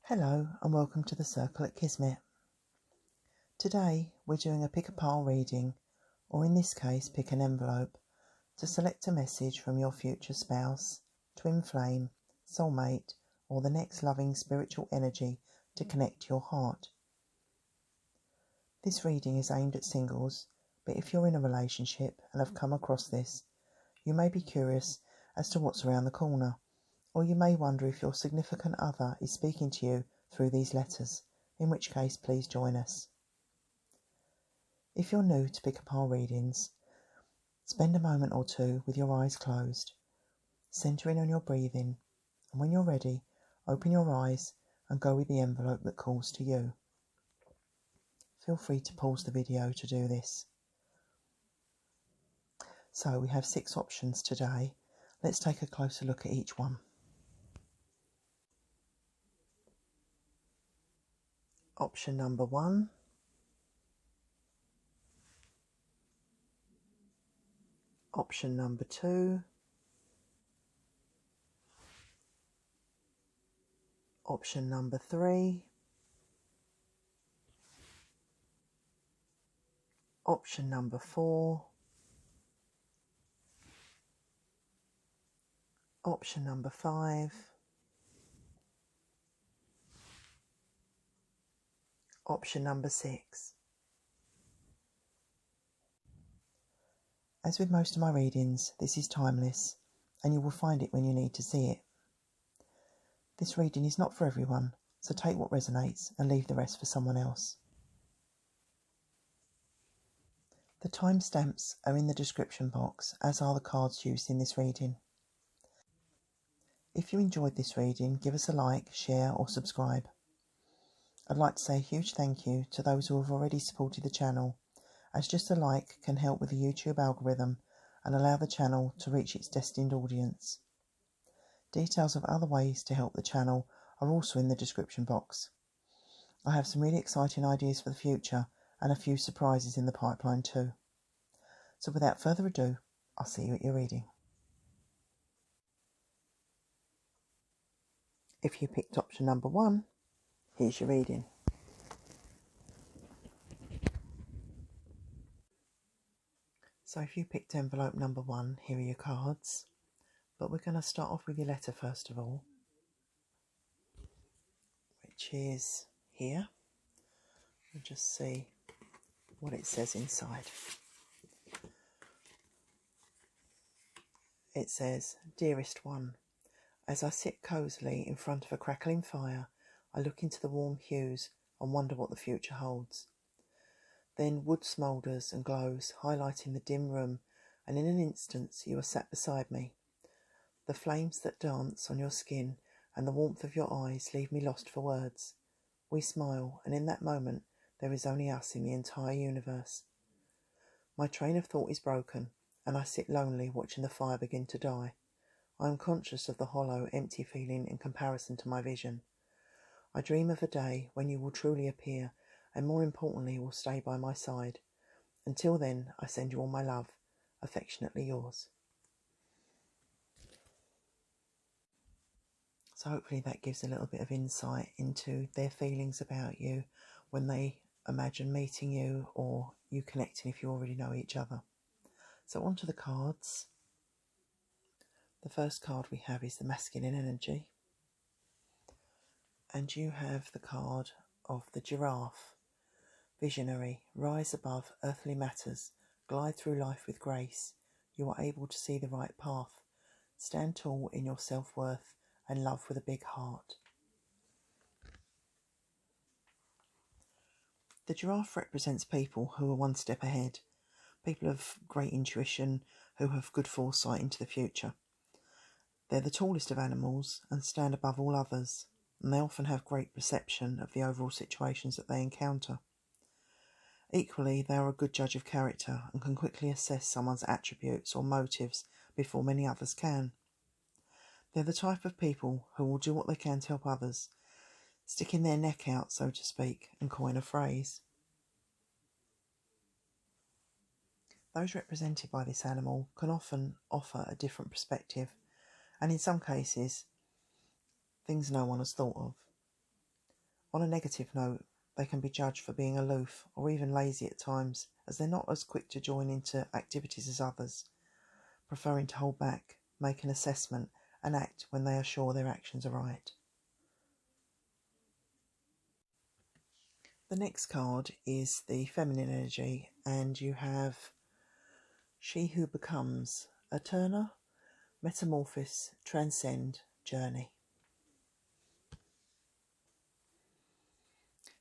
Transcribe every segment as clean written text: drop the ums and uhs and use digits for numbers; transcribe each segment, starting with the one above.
Hello and welcome to the Circle at Kismet. Today we're doing a pick a pile reading, or in this case pick an envelope, to select a message from your future spouse, twin flame, soulmate, or the next loving spiritual energy to connect your heart. This reading is aimed at singles, but if you're in a relationship and have come across this, you may be curious as to what's around the corner, or you may wonder if your significant other is speaking to you through these letters, in which case please join us. If you're new to pick a pile readings, spend a moment or two with your eyes closed, centering on your breathing, and when you're ready, open your eyes and go with the envelope that calls to you. Feel free to pause the video to do this. So we have 6 options today. Let's take a closer look at each one. Option number 1. Option number 2. Option number 3. Option number 4. Option number 5. Option number 6. As with most of my readings, this is timeless, and you will find it when you need to see it. This reading is not for everyone, so take what resonates and leave the rest for someone else. The timestamps are in the description box, as are the cards used in this reading. If you enjoyed this reading, give us a like, share or subscribe. I'd like to say a huge thank you to those who have already supported the channel, as just a like can help with the YouTube algorithm and allow the channel to reach its destined audience. Details of other ways to help the channel are also in the description box. I have some really exciting ideas for the future and a few surprises in the pipeline too. So without further ado, I'll see you at your reading. If you picked option number 1, here's your reading. So if you picked envelope number 1, here are your cards. But we're going to start off with your letter first of all, which is here. We'll just see what it says inside. It says, "Dearest one, as I sit cosily in front of a crackling fire, I look into the warm hues and wonder what the future holds. Then wood smoulders and glows, highlighting the dim room, and in an instant you are sat beside me. The flames that dance on your skin and the warmth of your eyes leave me lost for words. We smile, and in that moment there is only us in the entire universe. My train of thought is broken, and I sit lonely watching the fire begin to die. I am conscious of the hollow, empty feeling in comparison to my vision. I dream of a day when you will truly appear, and more importantly will stay by my side. Until then, I send you all my love. Affectionately yours." So hopefully that gives a little bit of insight into their feelings about you when they imagine meeting you, or you connecting if you already know each other. So on to the cards. The first card we have is the masculine energy. And you have the card of the giraffe. Visionary, rise above earthly matters, glide through life with grace. You are able to see the right path. Stand tall in your self-worth and love with a big heart. The giraffe represents people who are one step ahead, people of great intuition who have good foresight into the future. They're the tallest of animals and stand above all others, and they often have great perception of the overall situations that they encounter. Equally, they are a good judge of character and can quickly assess someone's attributes or motives before many others can. They're the type of people who will do what they can to help others, sticking their neck out, so to speak, and coin a phrase. Those represented by this animal can often offer a different perspective, and in some cases, things no one has thought of. On a negative note, they can be judged for being aloof or even lazy at times, as they're not as quick to join into activities as others, preferring to hold back, make an assessment and act when they are sure their actions are right. The next card is the feminine energy, and you have She Who Becomes, a turner, metamorphosis, transcend, journey.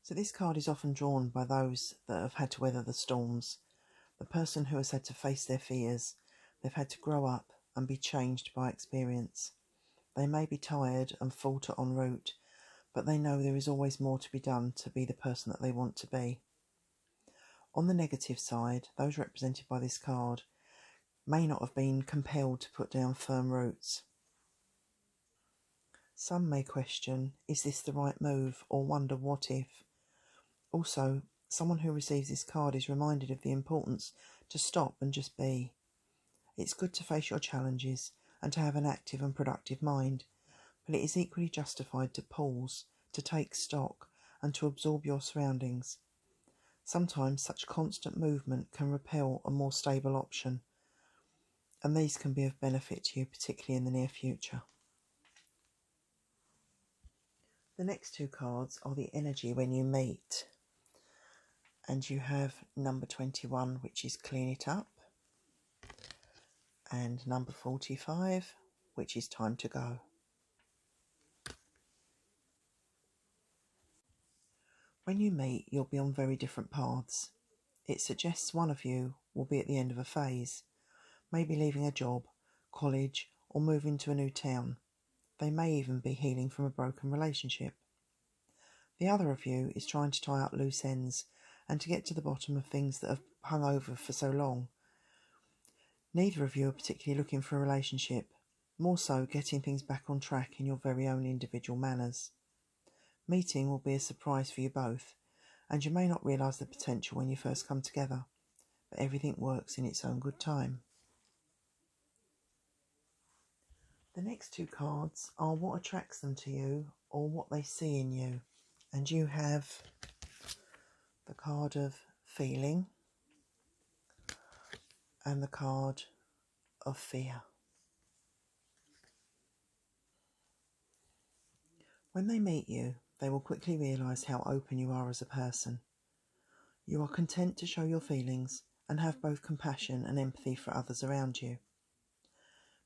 So this card is often drawn by those that have had to weather the storms, the person who has had to face their fears. They've had to grow up and be changed by experience. They may be tired and falter en route, but they know there is always more to be done to be the person that they want to be. On the negative side, those represented by this card may not have been compelled to put down firm roots. Some may question, is this the right move, or wonder what if? Also, someone who receives this card is reminded of the importance to stop and just be. It's good to face your challenges and to have an active and productive mind, but it is equally justified to pause, to take stock, and to absorb your surroundings. Sometimes such constant movement can repel a more stable option, and these can be of benefit to you, particularly in the near future. The next two cards are the energy when you meet, and you have number 21, which is clean it up, and number 45, which is time to go. When you meet, you'll be on very different paths. It suggests one of you will be at the end of a phase, maybe leaving a job, college, or moving to a new town. They may even be healing from a broken relationship. The other of you is trying to tie up loose ends and to get to the bottom of things that have hung over for so long. Neither of you are particularly looking for a relationship, more so getting things back on track in your very own individual manners. Meeting will be a surprise for you both, and you may not realise the potential when you first come together, but everything works in its own good time. The next two cards are what attracts them to you or what they see in you, and you have the card of feeling and the card of fear. When they meet you, they will quickly realise how open you are as a person. You are content to show your feelings and have both compassion and empathy for others around you.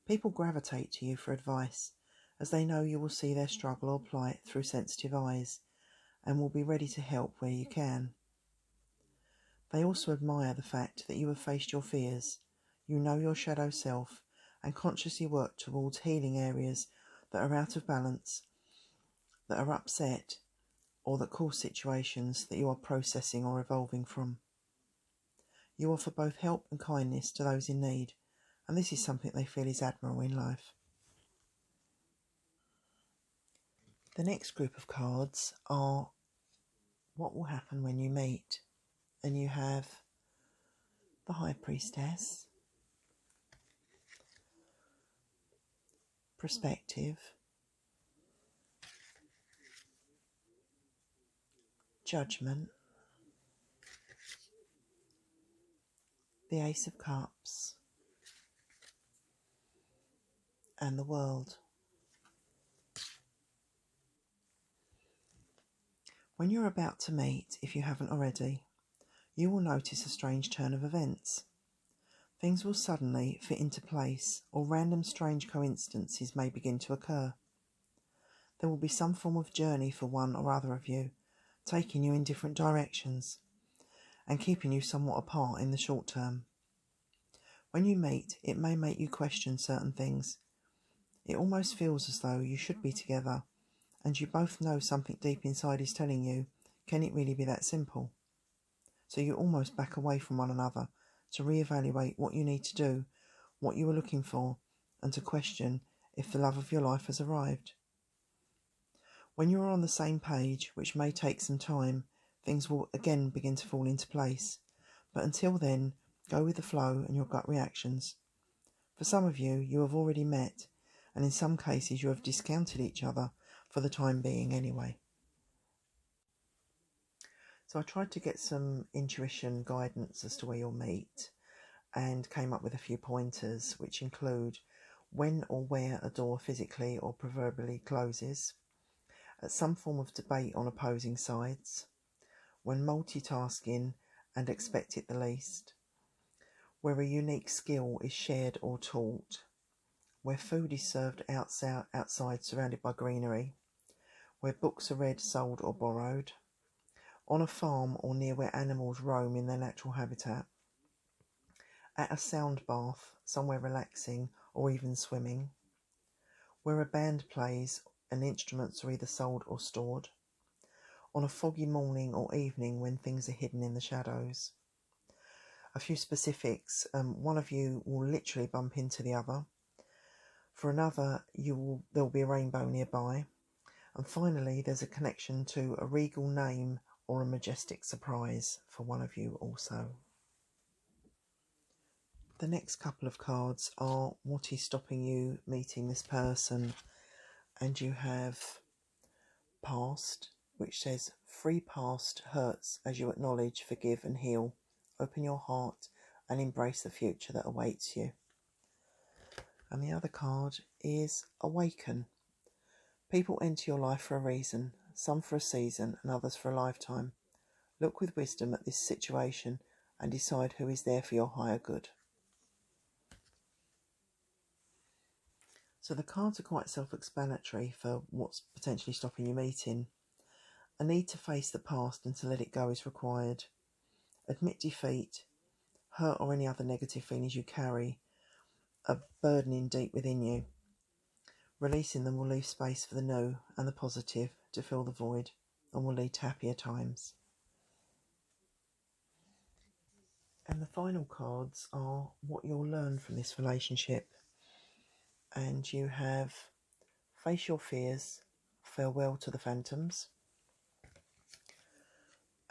People gravitate to you for advice, as they know you will see their struggle or plight through sensitive eyes and will be ready to help where you can. They also admire the fact that you have faced your fears, you know your shadow self, and consciously work towards healing areas that are out of balance, that are upset, or that cause situations that you are processing or evolving from. You offer both help and kindness to those in need, and this is something they feel is admirable in life. The next group of cards are what will happen when you meet, and you have the High Priestess, Perspective, Judgment, the Ace of Cups, and the World. When you're about to meet, if you haven't already, you will notice a strange turn of events. Things will suddenly fit into place, or random strange coincidences may begin to occur. There will be some form of journey for one or other of you, taking you in different directions and keeping you somewhat apart in the short term. When you meet, it may make you question certain things. It almost feels as though you should be together, and you both know something deep inside is telling you, can it really be that simple? So you almost back away from one another to reevaluate what you need to do, what you are looking for, and to question if the love of your life has arrived. When you are on the same page, which may take some time, things will again begin to fall into place. But until then, go with the flow and your gut reactions. For some of you, you have already met, and in some cases you have discounted each other, for the time being anyway. So I tried to get some intuition guidance as to where you'll meet and came up with a few pointers, which include when or where a door physically or proverbially closes, at some form of debate on opposing sides, when multitasking and expect it the least, where a unique skill is shared or taught, where food is served outside surrounded by greenery, where books are read, sold or borrowed, on a farm or near where animals roam in their natural habitat, at a sound bath, somewhere relaxing or even swimming, where a band plays and instruments are either sold or stored, on a foggy morning or evening when things are hidden in the shadows. A few specifics: one of you will literally bump into the other. For another, there'll be a rainbow nearby. And finally, there's a connection to a regal name or a majestic surprise for one of you also. The next couple of cards are what is stopping you meeting this person. And you have past, which says free past hurts as you acknowledge, forgive and heal. Open your heart and embrace the future that awaits you. And the other card is awaken. People enter your life for a reason, some for a season and others for a lifetime. Look with wisdom at this situation and decide who is there for your higher good. So the cards are quite self-explanatory for what's potentially stopping you meeting. A need to face the past and to let it go is required. Admit defeat, hurt or any other negative feelings you carry are burdening deep within you. Releasing them will leave space for the new and the positive to fill the void and will lead to happier times. And the final cards are what you'll learn from this relationship. And you have face your fears, farewell to the phantoms.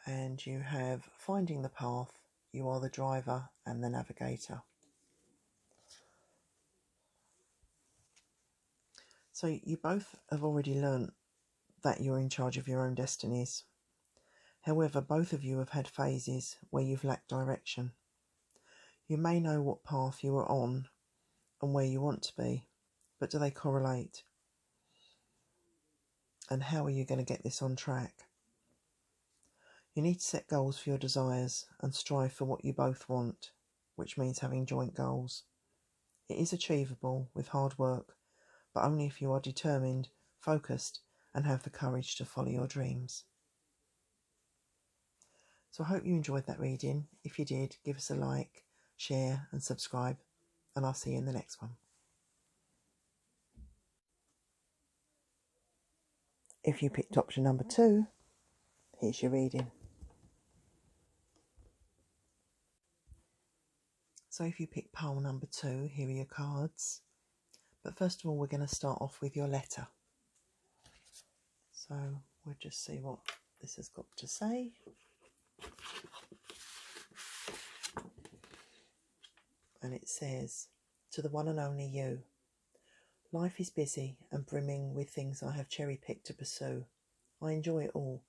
And you have finding the path, you are the driver and the navigator. So you both have already learnt that you're in charge of your own destinies. However, both of you have had phases where you've lacked direction. You may know what path you are on and where you want to be, but do they correlate? And how are you going to get this on track? You need to set goals for your desires and strive for what you both want, which means having joint goals. It is achievable with hard work, but only if you are determined, focused, and have the courage to follow your dreams. So I hope you enjoyed that reading. If you did, give us a like, share and subscribe, and I'll see you in the next one. If you picked option number 2, here's your reading. So if you pick pile number 2, here are your cards. But first of all, we're going to start off with your letter. So we'll just see what this has got to say. And it says, to the one and only you. Life is busy and brimming with things I have cherry-picked to pursue. I enjoy it all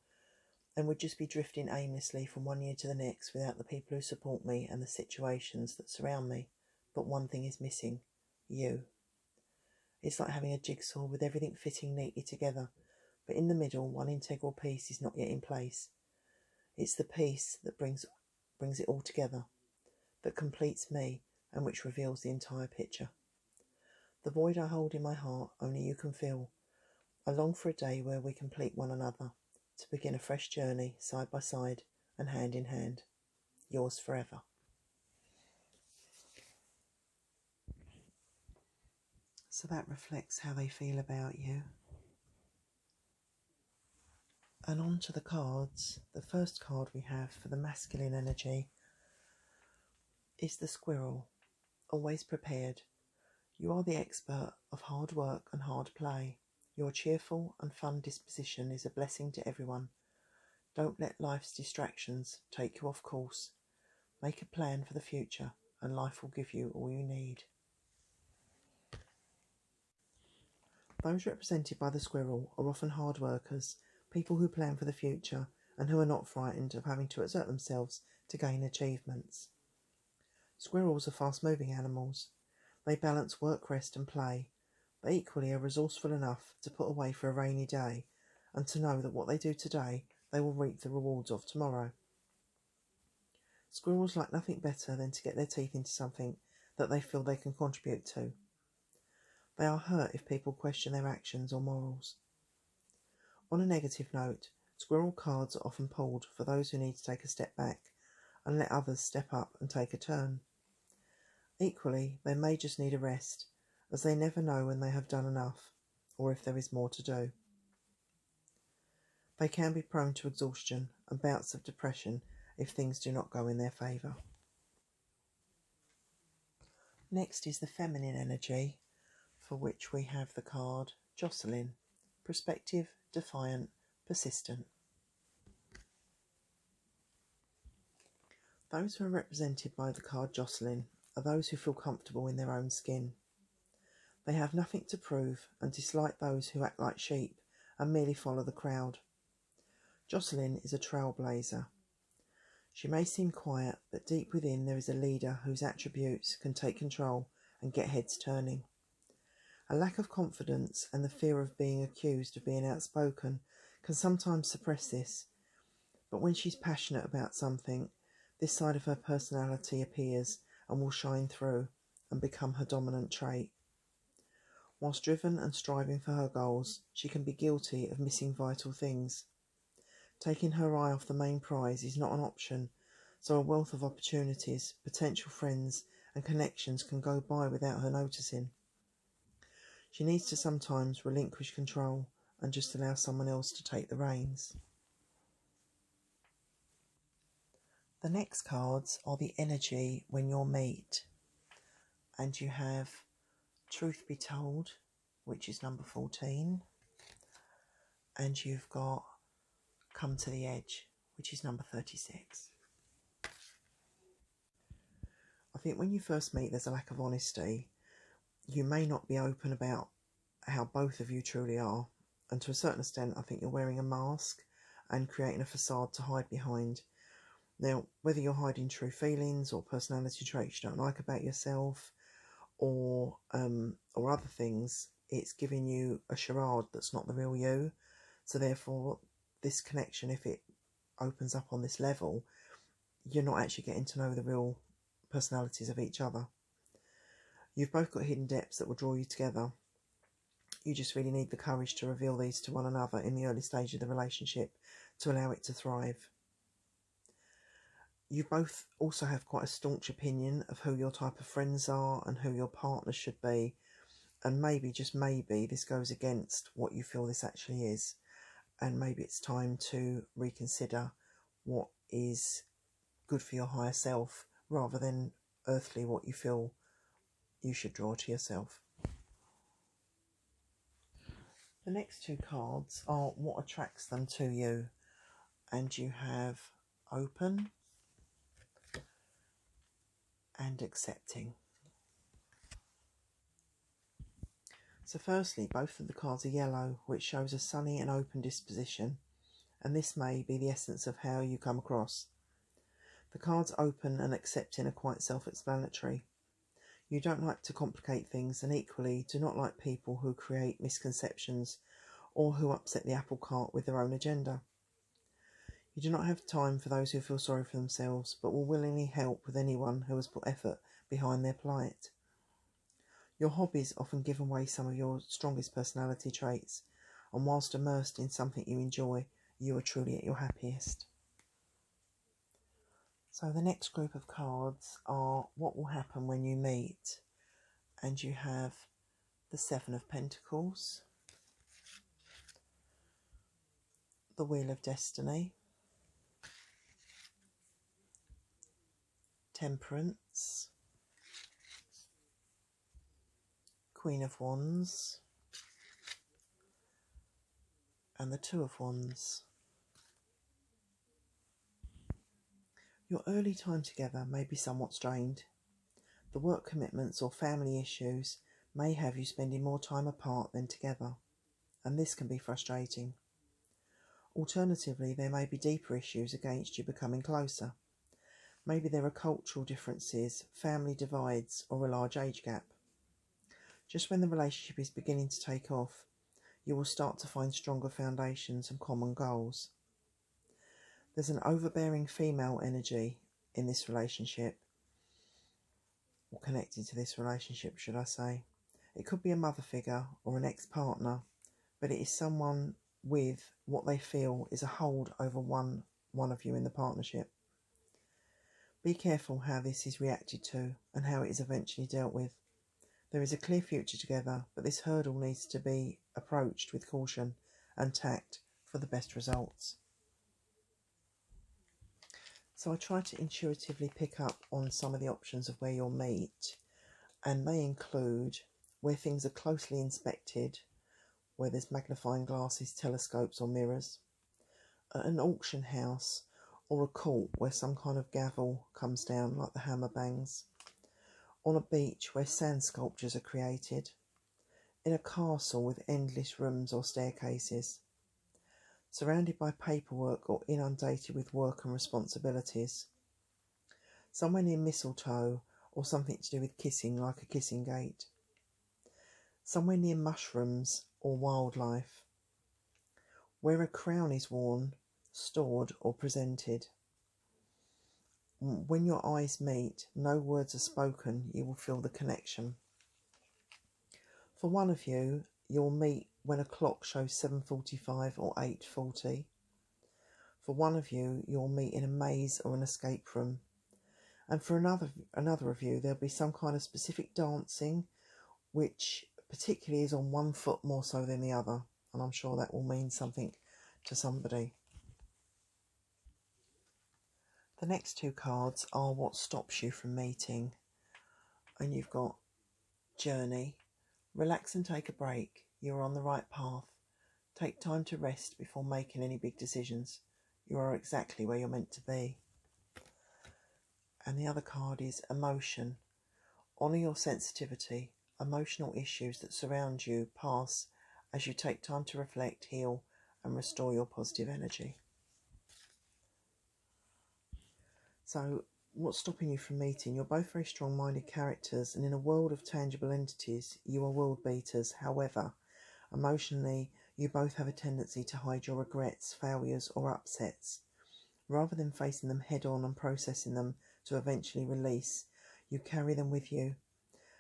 and would just be drifting aimlessly from one year to the next without the people who support me and the situations that surround me. But one thing is missing, you. It's like having a jigsaw with everything fitting neatly together, but in the middle, one integral piece is not yet in place. It's the piece that brings it all together, that completes me and which reveals the entire picture. The void I hold in my heart only you can fill. I long for a day where we complete one another, to begin a fresh journey side by side and hand in hand. Yours forever. So that reflects how they feel about you. And on to the cards. The first card we have for the masculine energy is the squirrel, always prepared. You are the expert of hard work and hard play. Your cheerful and fun disposition is a blessing to everyone. Don't let life's distractions take you off course. Make a plan for the future and life will give you all you need. Those represented by the squirrel are often hard workers, people who plan for the future and who are not frightened of having to exert themselves to gain achievements. Squirrels are fast-moving animals. They balance work, rest and play, but equally are resourceful enough to put away for a rainy day and to know that what they do today they will reap the rewards of tomorrow. Squirrels like nothing better than to get their teeth into something that they feel they can contribute to. They are hurt if people question their actions or morals. On a negative note, squirrel cards are often pulled for those who need to take a step back and let others step up and take a turn. Equally, they may just need a rest, as they never know when they have done enough, or if there is more to do. They can be prone to exhaustion and bouts of depression if things do not go in their favour. Next is the feminine energy, for which we have the card Jocelyn, prospective, defiant, persistent. Those who are represented by the card Jocelyn are those who feel comfortable in their own skin. They have nothing to prove and dislike those who act like sheep and merely follow the crowd. Jocelyn is a trailblazer. She may seem quiet, but deep within there is a leader whose attributes can take control and get heads turning. A lack of confidence and the fear of being accused of being outspoken can sometimes suppress this, but when she's passionate about something, this side of her personality appears and will shine through and become her dominant trait. Whilst driven and striving for her goals, she can be guilty of missing vital things. Taking her eye off the main prize is not an option, so a wealth of opportunities, potential friends and connections can go by without her noticing. She needs to sometimes relinquish control and just allow someone else to take the reins. The next cards are the energy when you'll meet, and you have Truth Be Told, which is number 14, and you've got Come to the Edge, which is number 36. I think when you first meet there's a lack of honesty. You may not be open about how both of you truly are, and to a certain extent I think you're wearing a mask and creating a facade to hide behind. Now, whether you're hiding true feelings or personality traits you don't like about yourself or other things, it's giving you a charade that's not the real you. So therefore, this connection, if it opens up on this level, you're not actually getting to know the real personalities of each other. You've both got hidden depths that will draw you together. You just really need the courage to reveal these to one another in the early stage of the relationship to allow it to thrive. You both also have quite a staunch opinion of who your type of friends are and who your partner should be, and maybe, just maybe, this goes against what you feel this actually is, and maybe it's time to reconsider what is good for your higher self rather than earthly what you feel you should draw to yourself. The next two cards are what attracts them to you, and you have Open and Accepting. So firstly, both of the cards are yellow, which shows a sunny and open disposition, and this may be the essence of how you come across. The cards Open and Accepting are quite self-explanatory. You don't like to complicate things, and equally do not like people who create misconceptions or who upset the apple cart with their own agenda. You do not have time for those who feel sorry for themselves, but will willingly help with anyone who has put effort behind their plight. Your hobbies often give away some of your strongest personality traits, and whilst immersed in something you enjoy, you are truly at your happiest. So the next group of cards are what will happen when you meet, and you have the Seven of Pentacles, the Wheel of Destiny, Temperance, Queen of Wands, and the Two of Wands. Your early time together may be somewhat strained. The work commitments or family issues may have you spending more time apart than together, and this can be frustrating. Alternatively, there may be deeper issues against you becoming closer. Maybe there are cultural differences, family divides, or a large age gap. Just when the relationship is beginning to take off, you will start to find stronger foundations and common goals. There's an overbearing female energy in this relationship, or connected to this relationship, should I say. It could be a mother figure or an ex-partner, but it is someone with what they feel is a hold over one of you in the partnership. Be careful how this is reacted to and how it is eventually dealt with. There is a clear future together, but this hurdle needs to be approached with caution and tact for the best results. So I try to intuitively pick up on some of the options of where you'll meet, and they include where things are closely inspected, where there's magnifying glasses, telescopes or mirrors, at an auction house or a court where some kind of gavel comes down like the hammer bangs, on a beach where sand sculptures are created, in a castle with endless rooms or staircases, surrounded by paperwork or inundated with work and responsibilities, somewhere near mistletoe or something to do with kissing like a kissing gate, somewhere near mushrooms or wildlife, where a crown is worn, stored or presented. When your eyes meet, no words are spoken, you will feel the connection. For one of you, you'll meet when a clock shows 7:45 or 8:40. For one of you, you'll meet in a maze or an escape room. And for another of you, there'll be some kind of specific dancing, which particularly is on one foot more so than the other. And I'm sure that will mean something to somebody. The next two cards are what stops you from meeting. And you've got Journey. Relax and take a break. You're on the right path. Take time to rest before making any big decisions. You are exactly where you're meant to be. And the other card is Emotion. Honour your sensitivity. Emotional issues that surround you pass as you take time to reflect, heal and restore your positive energy. So, what's stopping you from meeting? You're both very strong-minded characters, and in a world of tangible entities, you are world beaters. However, emotionally, you both have a tendency to hide your regrets, failures or upsets. Rather than facing them head-on and processing them to eventually release, you carry them with you.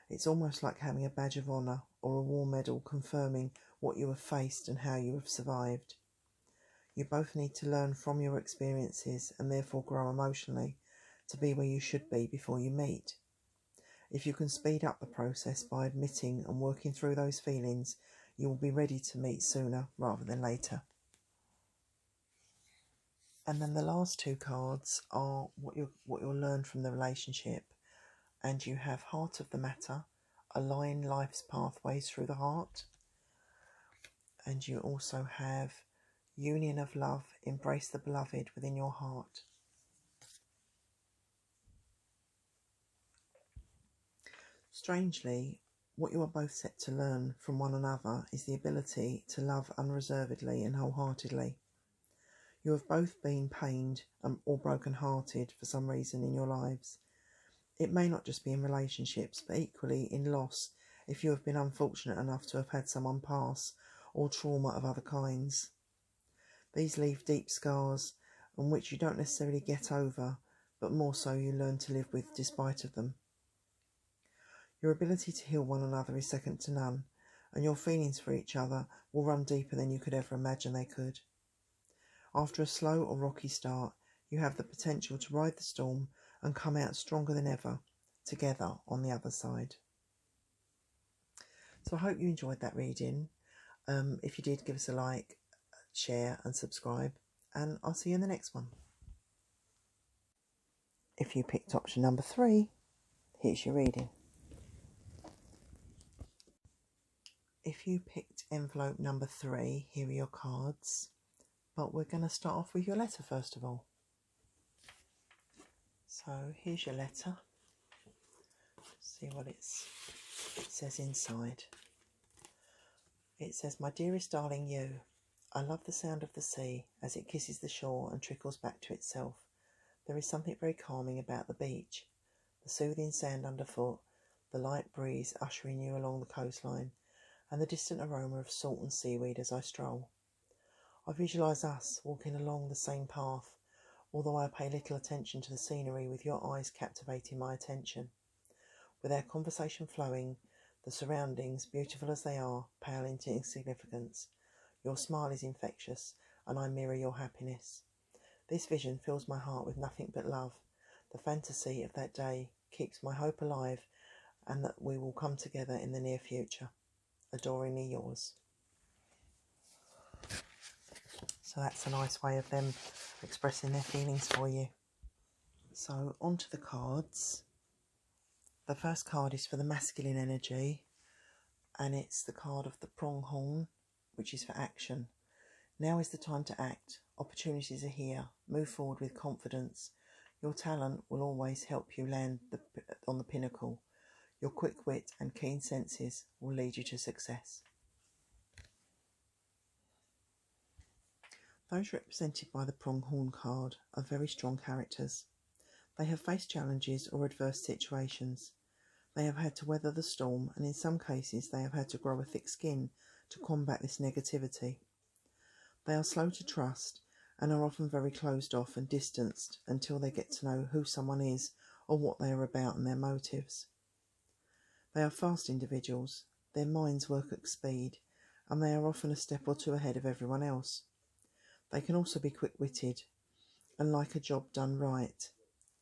It's almost like having a badge of honour or a war medal confirming what you have faced and how you have survived. You both need to learn from your experiences and therefore grow emotionally to be where you should be before you meet. If you can speed up the process by admitting and working through those feelings, you will be ready to meet sooner rather than later. And then the last two cards are what you'll learn from the relationship. And you have Heart of the Matter, align life's pathways through the heart. And you also have Union of Love, embrace the beloved within your heart. Strangely, what you are both set to learn from one another is the ability to love unreservedly and wholeheartedly. You have both been pained or broken-hearted for some reason in your lives. It may not just be in relationships, but equally in loss if you have been unfortunate enough to have had someone pass, or trauma of other kinds. These leave deep scars on which you don't necessarily get over, but more so you learn to live with despite of them. Your ability to heal one another is second to none, and your feelings for each other will run deeper than you could ever imagine they could. After a slow or rocky start, you have the potential to ride the storm and come out stronger than ever, together on the other side. So I hope you enjoyed that reading. If you did, give us a like, share and subscribe, and I'll see you in the next one. If you picked option number 3, here's your reading. If you picked envelope number 3, here are your cards, but we're going to start off with your letter first of all. So here's your letter. See what it says inside. It says, "My dearest darling you, I love the sound of the sea as it kisses the shore and trickles back to itself. There is something very calming about the beach. The soothing sand underfoot, the light breeze ushering you along the coastline, and the distant aroma of salt and seaweed as I stroll. I visualise us walking along the same path, although I pay little attention to the scenery, with your eyes captivating my attention. With our conversation flowing, the surroundings, beautiful as they are, pale into insignificance. Your smile is infectious, and I mirror your happiness. This vision fills my heart with nothing but love. The fantasy of that day keeps my hope alive, and that we will come together in the near future. Adoringly yours. So that's a nice way of them expressing their feelings for you. So on to the cards. The first card is for the masculine energy, and it's the card of the pronghorn, which is for action. Now is the time to act. Opportunities are here. Move forward with confidence. Your talent will always help you land on the pinnacle. Your quick wit and keen senses will lead you to success. Those represented by the pronghorn card are very strong characters. They have faced challenges or adverse situations. They have had to weather the storm, and in some cases they have had to grow a thick skin to combat this negativity. They are slow to trust and are often very closed off and distanced until they get to know who someone is or what they are about and their motives. They are fast individuals. Their minds work at speed, and they are often a step or two ahead of everyone else. They can also be quick-witted and like a job done right,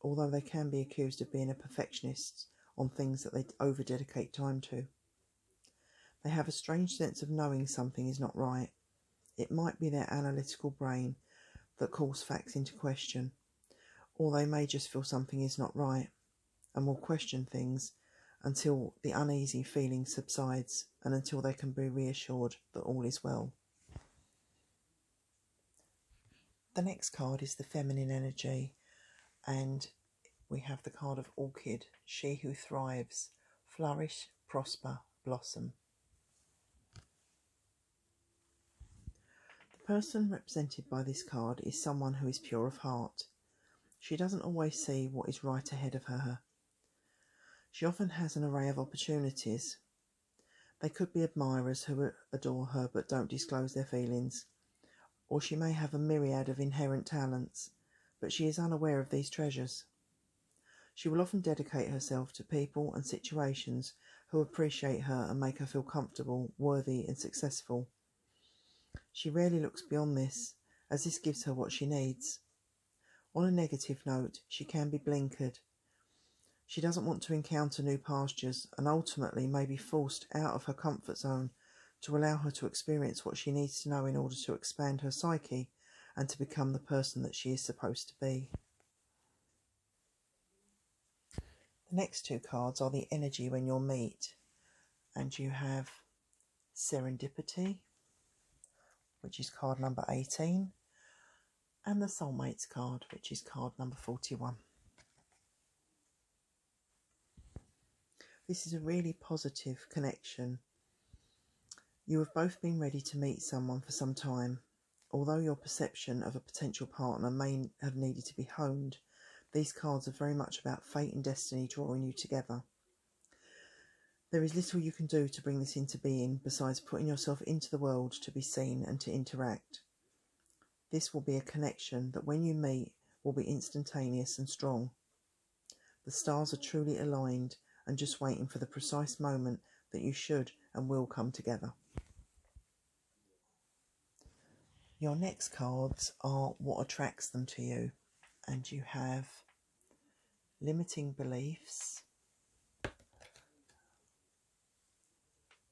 although they can be accused of being a perfectionist on things that they over-dedicate time to. They have a strange sense of knowing something is not right. It might be their analytical brain that calls facts into question, or they may just feel something is not right and will question things until the uneasy feeling subsides and until they can be reassured that all is well. The next card is the feminine energy, and we have the card of Orchid, she who thrives, flourish, prosper, blossom. The person represented by this card is someone who is pure of heart. She doesn't always see what is right ahead of her. She often has an array of opportunities. They could be admirers who adore her but don't disclose their feelings, or she may have a myriad of inherent talents, but she is unaware of these treasures. She will often dedicate herself to people and situations who appreciate her and make her feel comfortable, worthy and successful. She rarely looks beyond this, as this gives her what she needs. On a negative note, she can be blinkered. She doesn't want to encounter new pastures and ultimately may be forced out of her comfort zone to allow her to experience what she needs to know in order to expand her psyche and to become the person that she is supposed to be. The next two cards are the energy when you'll meet, and you have Serendipity, which is card number 18, and the Soulmates card, which is card number 41. This is a really positive connection. You have both been ready to meet someone for some time. Although your perception of a potential partner may have needed to be honed, these cards are very much about fate and destiny drawing you together. There is little you can do to bring this into being besides putting yourself into the world to be seen and to interact. This will be a connection that when you meet will be instantaneous and strong. The stars are truly aligned and just waiting for the precise moment that you should and will come together. Your next cards are what attracts them to you, and you have Limiting Beliefs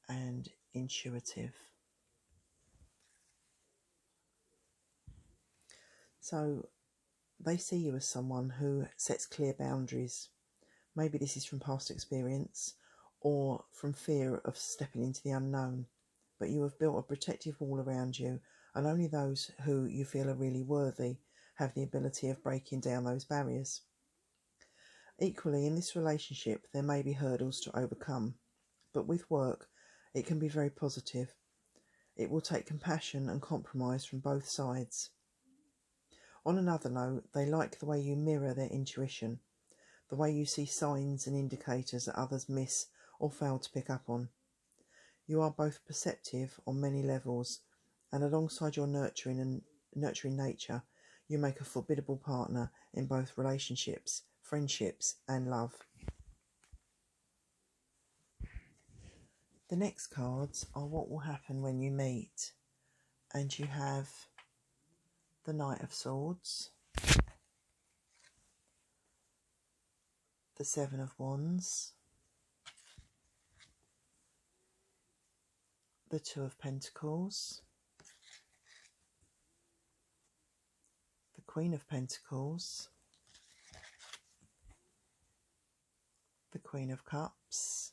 and Intuitive. So they see you as someone who sets clear boundaries. Maybe this is from past experience or from fear of stepping into the unknown, but you have built a protective wall around you, and only those who you feel are really worthy have the ability of breaking down those barriers. Equally, in this relationship, there may be hurdles to overcome, but with work, it can be very positive. It will take compassion and compromise from both sides. On another note, they like the way you mirror their intuition, the way you see signs and indicators that others miss or fail to pick up on. You are both perceptive on many levels, and alongside your nurturing nature, you make a formidable partner in both relationships, friendships, and love. The next cards are what will happen when you meet, and you have the Knight of Swords, the Seven of Wands, the Two of Pentacles, the Queen of Pentacles, the Queen of Cups,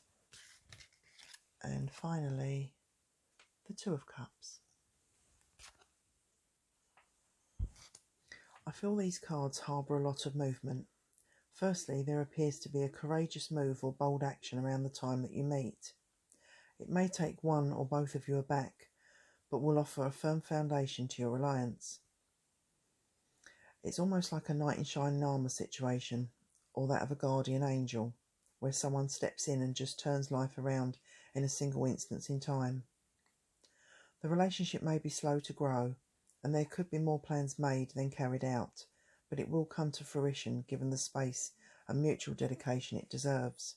and finally the Two of Cups. I feel these cards harbour a lot of movement. Firstly, there appears to be a courageous move or bold action around the time that you meet. It may take one or both of you aback, but will offer a firm foundation to your alliance. It's almost like a knight in shining armour situation, or that of a guardian angel, where someone steps in and just turns life around in a single instance in time. The relationship may be slow to grow, and there could be more plans made than carried out, but it will come to fruition given the space and mutual dedication it deserves.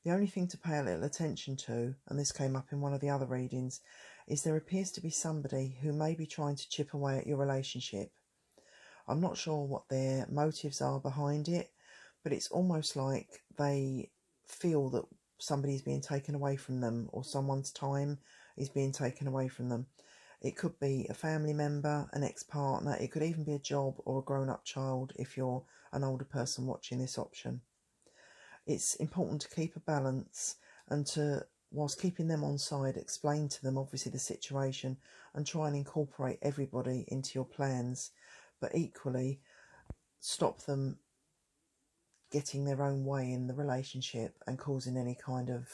The only thing to pay a little attention to, and this came up in one of the other readings, is there appears to be somebody who may be trying to chip away at your relationship. I'm not sure what their motives are behind it, but it's almost like they feel that somebody's being taken away from them, or someone's time is being taken away from them. It could be a family member, an ex-partner, it could even be a job or a grown-up child if you're an older person watching this option. It's important to keep a balance and to, whilst keeping them on side, explain to them obviously the situation and try and incorporate everybody into your plans, but equally stop them getting their own way in the relationship and causing any kind of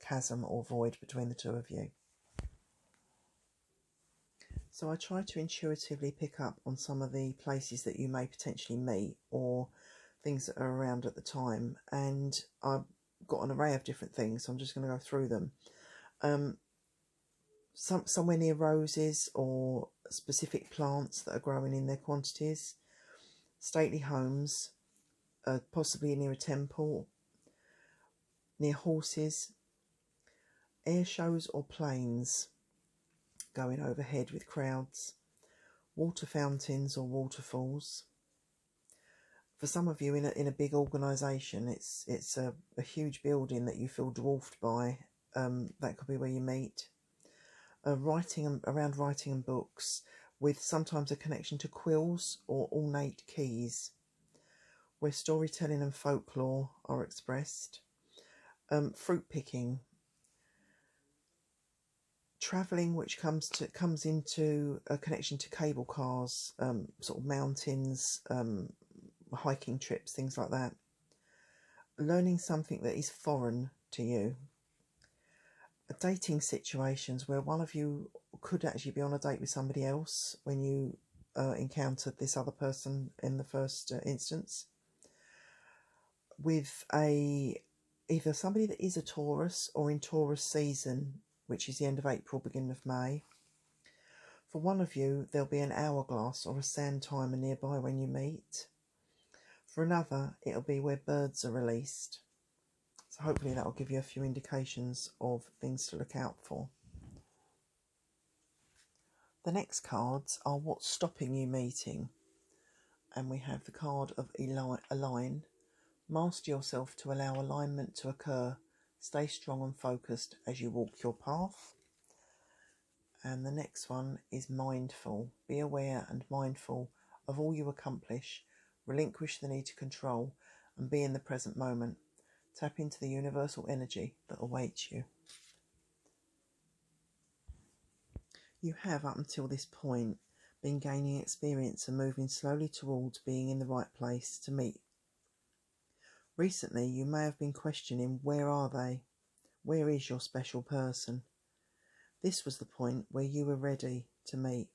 chasm or void between the two of you. So I try to intuitively pick up on some of the places that you may potentially meet or things that are around at the time, and I've got an array of different things, so I'm just going to go through them. Somewhere near roses or specific plants that are growing in their quantities, stately homes, possibly near a temple, near horses, air shows or planes going overhead with crowds, water fountains or waterfalls. For some of you in a big organisation, it's a huge building that you feel dwarfed by. That could be where you meet. Writing and books, with sometimes a connection to quills or ornate keys, where storytelling and folklore are expressed. Fruit picking, travelling, which comes into a connection to cable cars, sort of mountains, hiking trips, things like that. Learning something that is foreign to you. Dating situations where one of you could actually be on a date with somebody else when you encountered this other person in the first instance. With either somebody that is a Taurus or in Taurus season, which is the end of April, beginning of May. For one of you, there'll be an hourglass or a sand timer nearby when you meet. For another, it'll be where birds are released. So hopefully that will give you a few indications of things to look out for. The next cards are what's stopping you meeting. And we have the card of align. Master yourself to allow alignment to occur. Stay strong and focused as you walk your path. And the next one is mindful. Be aware and mindful of all you accomplish. Relinquish the need to control and be in the present moment. Tap into the universal energy that awaits you. You have, up until this point, been gaining experience and moving slowly towards being in the right place to meet. Recently, you may have been questioning, where are they? Where is your special person? This was the point where you were ready to meet,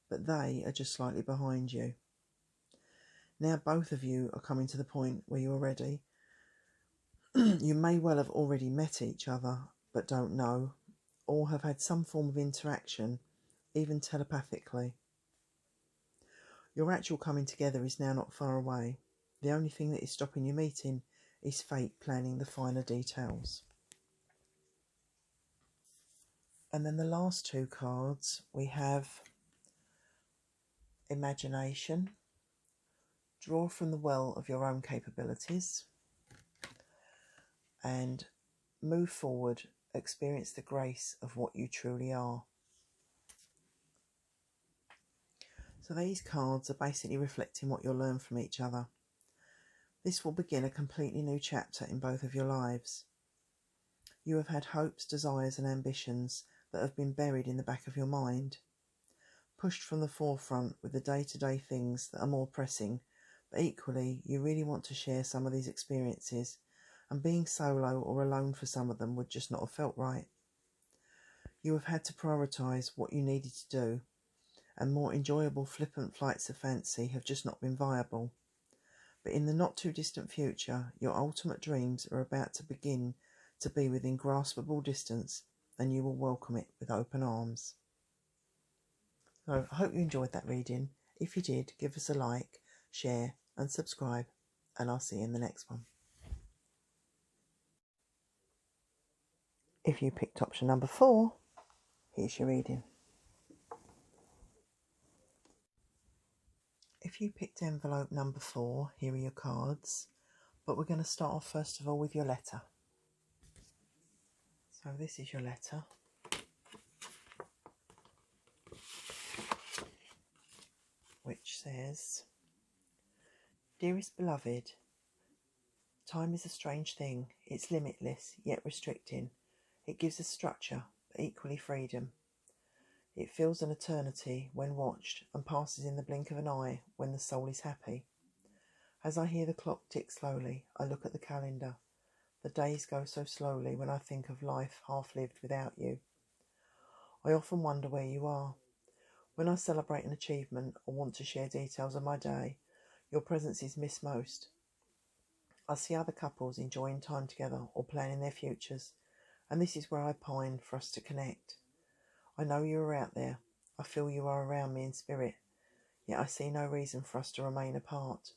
but they are just slightly behind you. Now both of you are coming to the point where you're ready. You may well have already met each other, but don't know, or have had some form of interaction, even telepathically. Your actual coming together is now not far away. The only thing that is stopping you meeting is fate planning the finer details. And then the last two cards, we have imagination. Draw from the well of your own capabilities and move forward. Experience the grace of what you truly are. So these cards are basically reflecting what you'll learn from each other. This will begin a completely new chapter in both of your lives. You have had hopes, desires and ambitions that have been buried in the back of your mind, pushed from the forefront with the day-to-day things that are more pressing, but equally you really want to share some of these experiences, and being solo or alone for some of them would just not have felt right. You have had to prioritise what you needed to do, and more enjoyable flippant flights of fancy have just not been viable. But in the not too distant future, your ultimate dreams are about to begin to be within graspable distance, and you will welcome it with open arms. So I hope you enjoyed that reading. If you did, give us a like, share and subscribe, and I'll see you in the next one. If you picked option number 4, here's your reading. If you picked envelope number 4, here are your cards, but we're going to start off first of all with your letter. So this is your letter. Which says, Dearest beloved, time is a strange thing. It's limitless, yet restricting. It gives us structure, but equally freedom. It feels an eternity when watched and passes in the blink of an eye when the soul is happy. As I hear the clock tick slowly, I look at the calendar. The days go so slowly when I think of life half-lived without you. I often wonder where you are. When I celebrate an achievement or want to share details of my day, your presence is missed most. I see other couples enjoying time together or planning their futures, and this is where I pine for us to connect. I know you are out there. I feel you are around me in spirit, yet I see no reason for us to remain apart.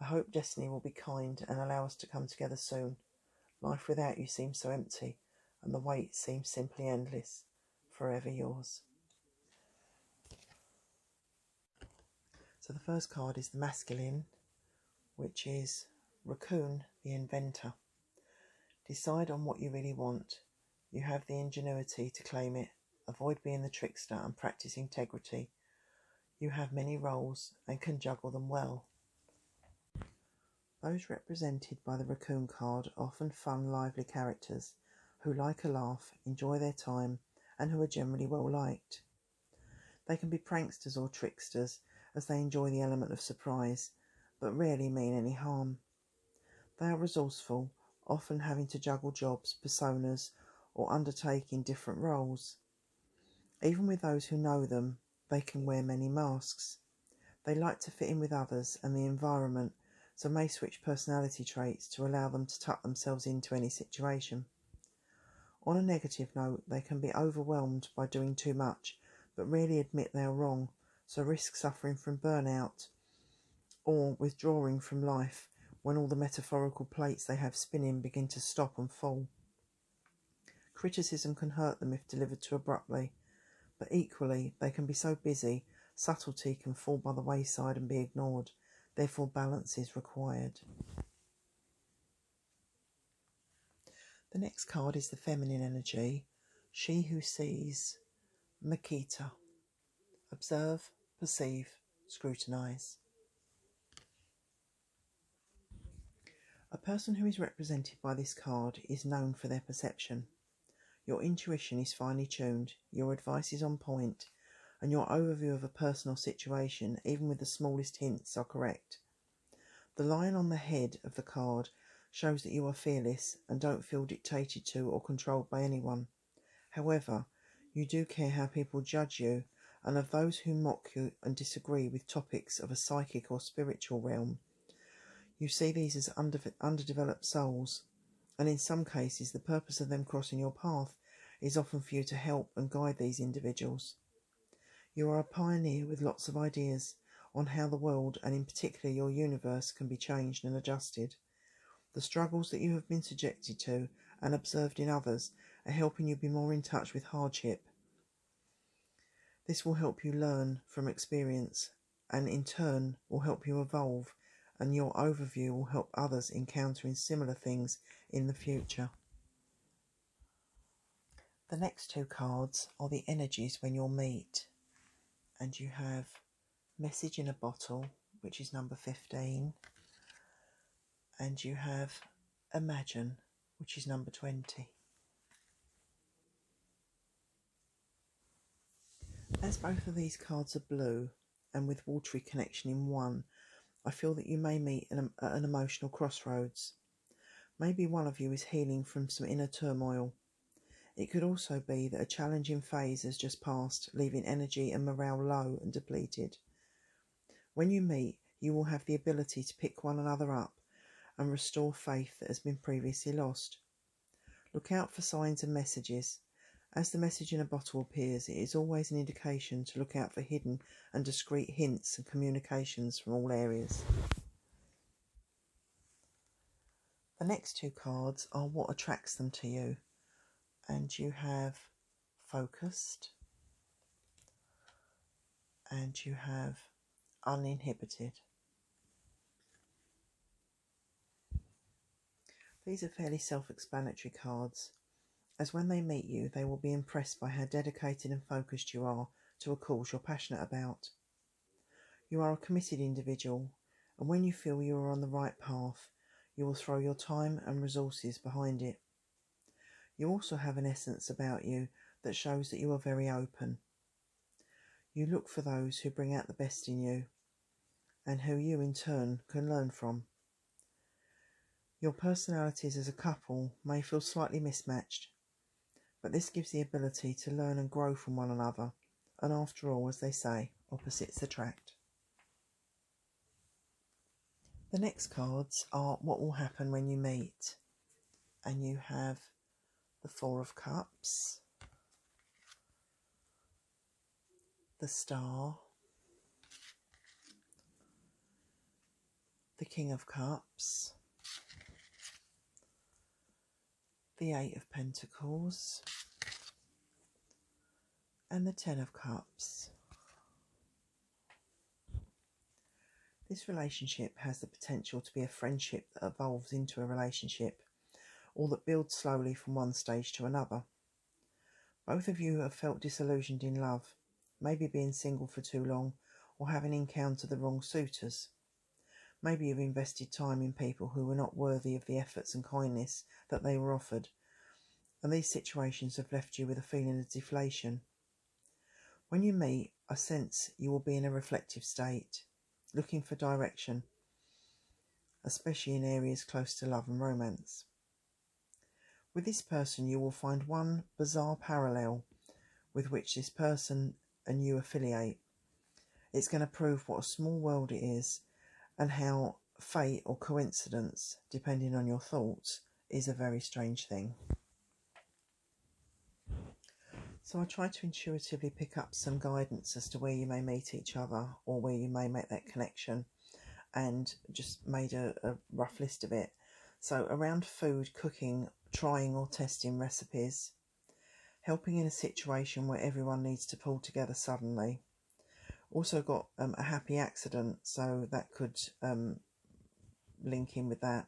I hope destiny will be kind and allow us to come together soon. Life without you seems so empty, and the wait seems simply endless. Forever yours. So the first card is the masculine, which is Raccoon, the inventor. Decide on what you really want. You have the ingenuity to claim it. Avoid being the trickster and practice integrity. You have many roles and can juggle them well. Those represented by the raccoon card are often fun, lively characters who like a laugh, enjoy their time, and who are generally well liked. They can be pranksters or tricksters, as they enjoy the element of surprise, but rarely mean any harm. They are resourceful, often having to juggle jobs, personas, or undertaking different roles. Even with those who know them, they can wear many masks. They like to fit in with others and the environment, so may switch personality traits to allow them to tuck themselves into any situation. On a negative note, they can be overwhelmed by doing too much, but rarely admit they are wrong, so risk suffering from burnout or withdrawing from life when all the metaphorical plates they have spinning begin to stop and fall. Criticism can hurt them if delivered too abruptly, but equally they can be so busy, subtlety can fall by the wayside and be ignored. Therefore balance is required. The next card is the feminine energy, She Who Sees, Makita. Observe, perceive, scrutinise. A person who is represented by this card is known for their perception. Your intuition is finely tuned, your advice is on point, and your overview of a personal situation, even with the smallest hints, are correct. The line on the head of the card shows that you are fearless and don't feel dictated to or controlled by anyone. However, You do care how people judge you, and of those who mock you and disagree with topics of a psychic or spiritual realm. You see these as underdeveloped souls, and in some cases the purpose of them crossing your path is often for you to help and guide these individuals. You are a pioneer with lots of ideas on how the world, and in particular your universe, can be changed and adjusted. The struggles that you have been subjected to and observed in others are helping you be more in touch with hardship. This will help you learn from experience, and in turn will help you evolve, and your overview will help others encountering similar things in the future. The next two cards are the energies when you'll meet, and you have Message in a Bottle, which is number 15, and you have Imagine, which is number 20. As both of these cards are blue and with watery connection in one, I feel that you may meet at an emotional crossroads. Maybe one of you is healing from some inner turmoil. It could also be that a challenging phase has just passed, leaving energy and morale low and depleted. When you meet, you will have the ability to pick one another up and restore faith that has been previously lost. Look out for signs and messages. As the message in a bottle appears, it is always an indication to look out for hidden and discreet hints and communications from all areas. The next two cards are what attracts them to you, and you have Focused and you have Uninhibited. These are fairly self-explanatory cards, as when they meet you, they will be impressed by how dedicated and focused you are to a cause you're passionate about. You are a committed individual, and when you feel you are on the right path, you will throw your time and resources behind it. You also have an essence about you that shows that you are very open. You look for those who bring out the best in you, and who you in turn can learn from. Your personalities as a couple may feel slightly mismatched, but this gives the ability to learn and grow from one another, and after all, as they say, opposites attract. The next cards are what will happen when you meet, and you have the Four of Cups, the Star, the King of Cups, the Eight of Pentacles, and the Ten of Cups. This relationship has the potential to be a friendship that evolves into a relationship, or that builds slowly from one stage to another. Both of you have felt disillusioned in love, maybe being single for too long, or having encountered the wrong suitors. Maybe you've invested time in people who were not worthy of the efforts and kindness that they were offered, and these situations have left you with a feeling of deflation. When you meet, I sense you will be in a reflective state, looking for direction, especially in areas close to love and romance. With this person, you will find one bizarre parallel with which this person and you affiliate. It's going to prove what a small world it is, and how fate or coincidence, depending on your thoughts, is a very strange thing. So I try to intuitively pick up some guidance as to where you may meet each other, or where you may make that connection, and just made a rough list of it. So around food, cooking, trying or testing recipes, helping in a situation where everyone needs to pull together suddenly. Also got a happy accident, so that could link in with that.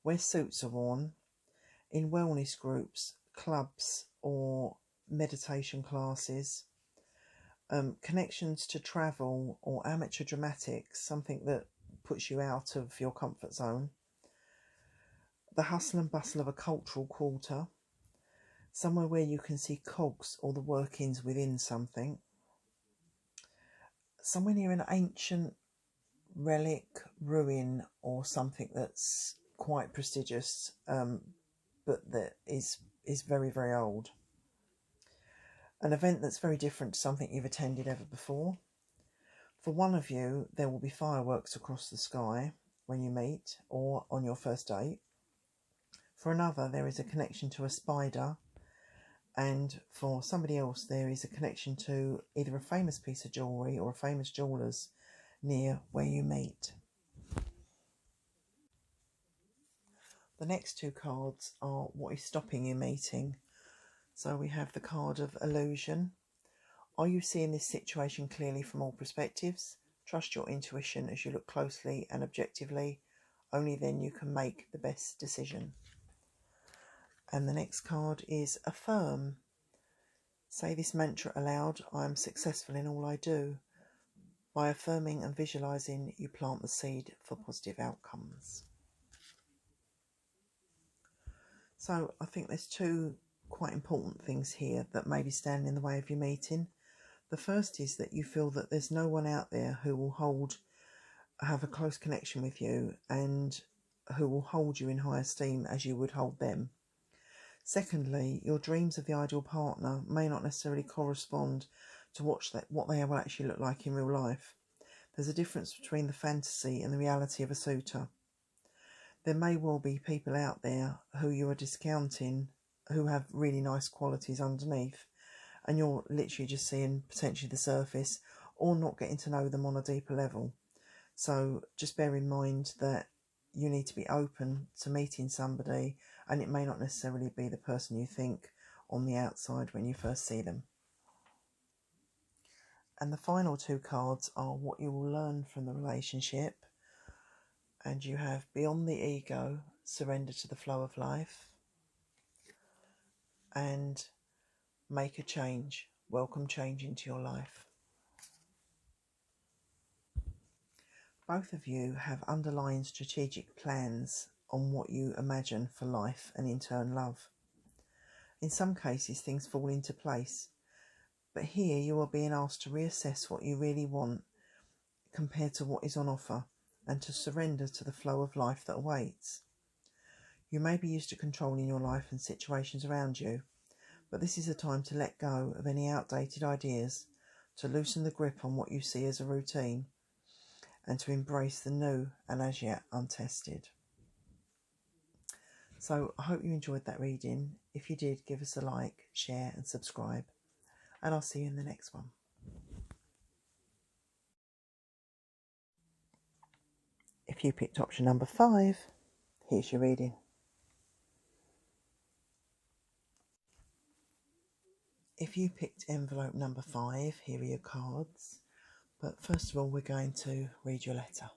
Where suits are worn, in wellness groups, clubs or meditation classes, connections to travel or amateur dramatics, something that puts you out of your comfort zone. The hustle and bustle of a cultural quarter, somewhere where you can see cogs or the workings within something. Somewhere near an ancient relic, ruin, or something that's quite prestigious, but that is very, very old. An event that's very different to something you've attended ever before. For one of you, there will be fireworks across the sky when you meet or on your first date. For another, there is a connection to a spider. And for somebody else, there is a connection to either a famous piece of jewellery or a famous jeweller's near where you meet. The next two cards are what is stopping you meeting. So we have the card of illusion. Are you seeing this situation clearly from all perspectives? Trust your intuition as you look closely and objectively. Only then you can make the best decision. And the next card is affirm. Say this mantra aloud. I am successful in all I do. By affirming and visualising, you plant the seed for positive outcomes. So I think there's two quite important things here that maybe stand in the way of your meeting. The first is that you feel that there's no one out there who will have a close connection with you and who will hold you in high esteem as you would hold them. Secondly, your dreams of the ideal partner may not necessarily correspond to what they will actually look like in real life. There's a difference between the fantasy and the reality of a suitor. There may well be people out there who you are discounting who have really nice qualities underneath, and you're literally just seeing potentially the surface or not getting to know them on a deeper level. So just bear in mind that you need to be open to meeting somebody, and it may not necessarily be the person you think on the outside when you first see them. And the final two cards are what you will learn from the relationship. And you have beyond the ego, surrender to the flow of life, and make a change, welcome change into your life. Both of you have underlying strategic plans on what you imagine for life and in turn love. In some cases things fall into place, but here you are being asked to reassess what you really want compared to what is on offer, and to surrender to the flow of life that awaits. You may be used to controlling your life and situations around you, but this is a time to let go of any outdated ideas, to loosen the grip on what you see as a routine, and to embrace the new and as yet untested. So I hope you enjoyed that reading. If you did, give us a like, share and subscribe, and I'll see you in the next one. If you picked option number 5, here's your reading. If you picked envelope number 5, here are your cards. But first of all, we're going to read your letter.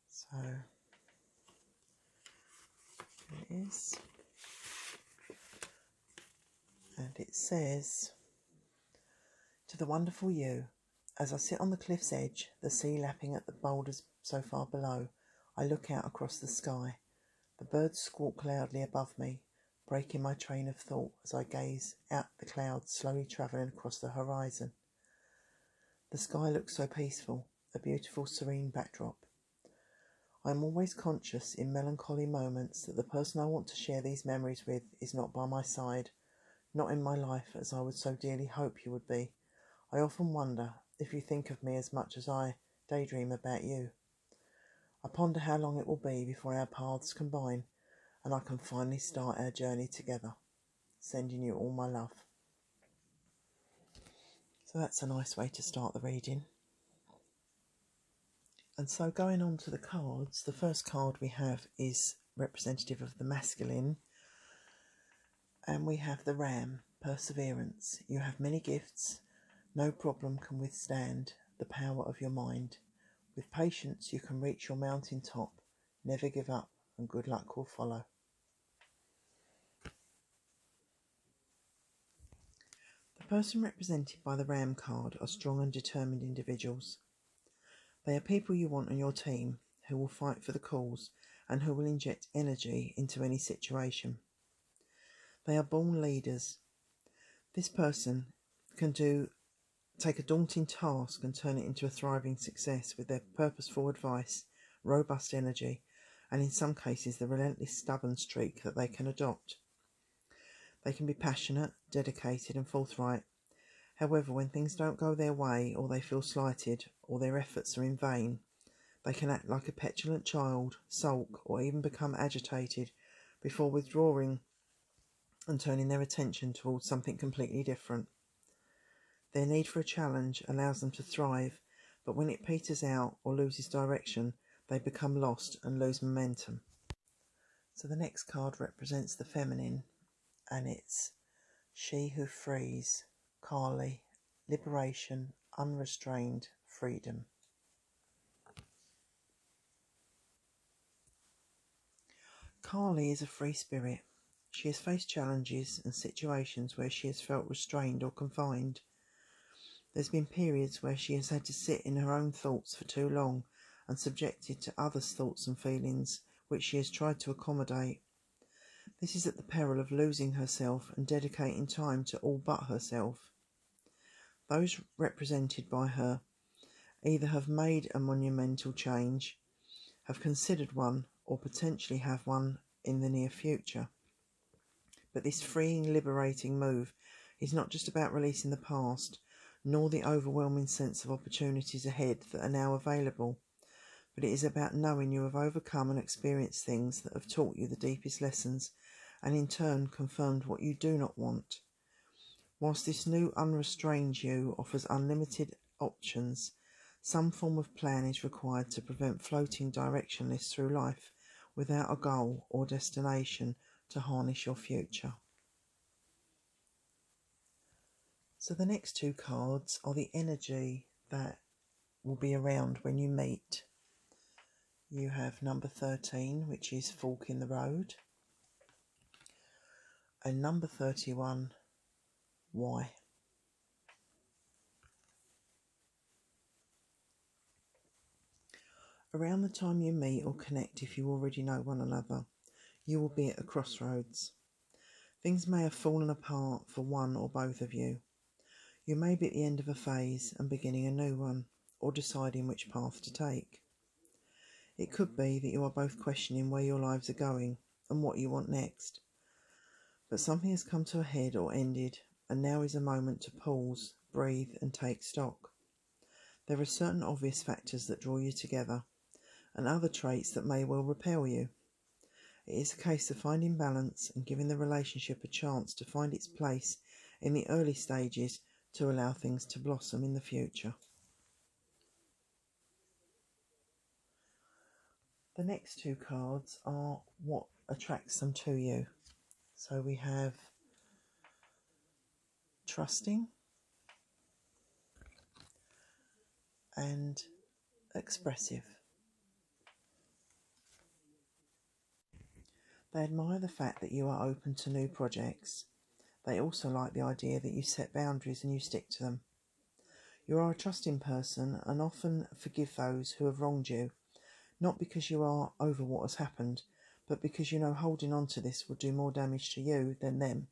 So, here it is. And it says, to the wonderful you, as I sit on the cliff's edge, the sea lapping at the boulders so far below, I look out across the sky. The birds squawk loudly above me, breaking my train of thought as I gaze out the clouds slowly travelling across the horizon. The sky looks so peaceful, a beautiful serene backdrop. I am always conscious in melancholy moments that the person I want to share these memories with is not by my side, not in my life as I would so dearly hope you would be. I often wonder if you think of me as much as I daydream about you. I ponder how long it will be before our paths combine and I can finally start our journey together. Sending you all my love. So that's a nice way to start the reading. And so going on to the cards, the first card we have is representative of the masculine, and we have the Ram, perseverance. You have many gifts, no problem can withstand the power of your mind. With patience you can reach your mountain top, never give up and good luck will follow. The person represented by the Ram card are strong and determined individuals. They are people you want on your team, who will fight for the cause and who will inject energy into any situation. They are born leaders. This person can take a daunting task and turn it into a thriving success with their purposeful advice, robust energy, and in some cases the relentless stubborn streak that they can adopt. They can be passionate, dedicated and forthright. However, when things don't go their way, or they feel slighted, or their efforts are in vain, they can act like a petulant child, sulk, or even become agitated before withdrawing and turning their attention towards something completely different. Their need for a challenge allows them to thrive, but when it peters out or loses direction, they become lost and lose momentum. So the next card represents the feminine, and it's She Who Frees, Kali, Liberation, Unrestrained Freedom. Kali is a free spirit. She has faced challenges and situations where she has felt restrained or confined. There's been periods where she has had to sit in her own thoughts for too long and subjected to others' thoughts and feelings which she has tried to accommodate. This is at the peril of losing herself and dedicating time to all but herself. Those represented by her either have made a monumental change, have considered one, or potentially have one in the near future. But this freeing, liberating move is not just about releasing the past, nor the overwhelming sense of opportunities ahead that are now available, but it is about knowing you have overcome and experienced things that have taught you the deepest lessons and in turn confirmed what you do not want. Whilst this new unrestrained you offers unlimited options, some form of plan is required to prevent floating directionless through life without a goal or destination to harness your future. So the next two cards are the energy that will be around when you meet. You have number 13, which is Fork in the Road, and number 31, Why. Around the time you meet or connect, if you already know one another, you will be at a crossroads. Things may have fallen apart for one or both of you. You may be at the end of a phase and beginning a new one, or deciding which path to take. It could be that you are both questioning where your lives are going and what you want next. But something has come to a head or ended, and now is a moment to pause, breathe and take stock. There are certain obvious factors that draw you together, and other traits that may well repel you. It is a case of finding balance and giving the relationship a chance to find its place in the early stages to allow things to blossom in the future. The next two cards are what attracts them to you. So we have Trusting and Expressive. They admire the fact that you are open to new projects. They also like the idea that you set boundaries and you stick to them. You are a trusting person and often forgive those who have wronged you, not because you are over what has happened, but because you know holding on to this will do more damage to you than them.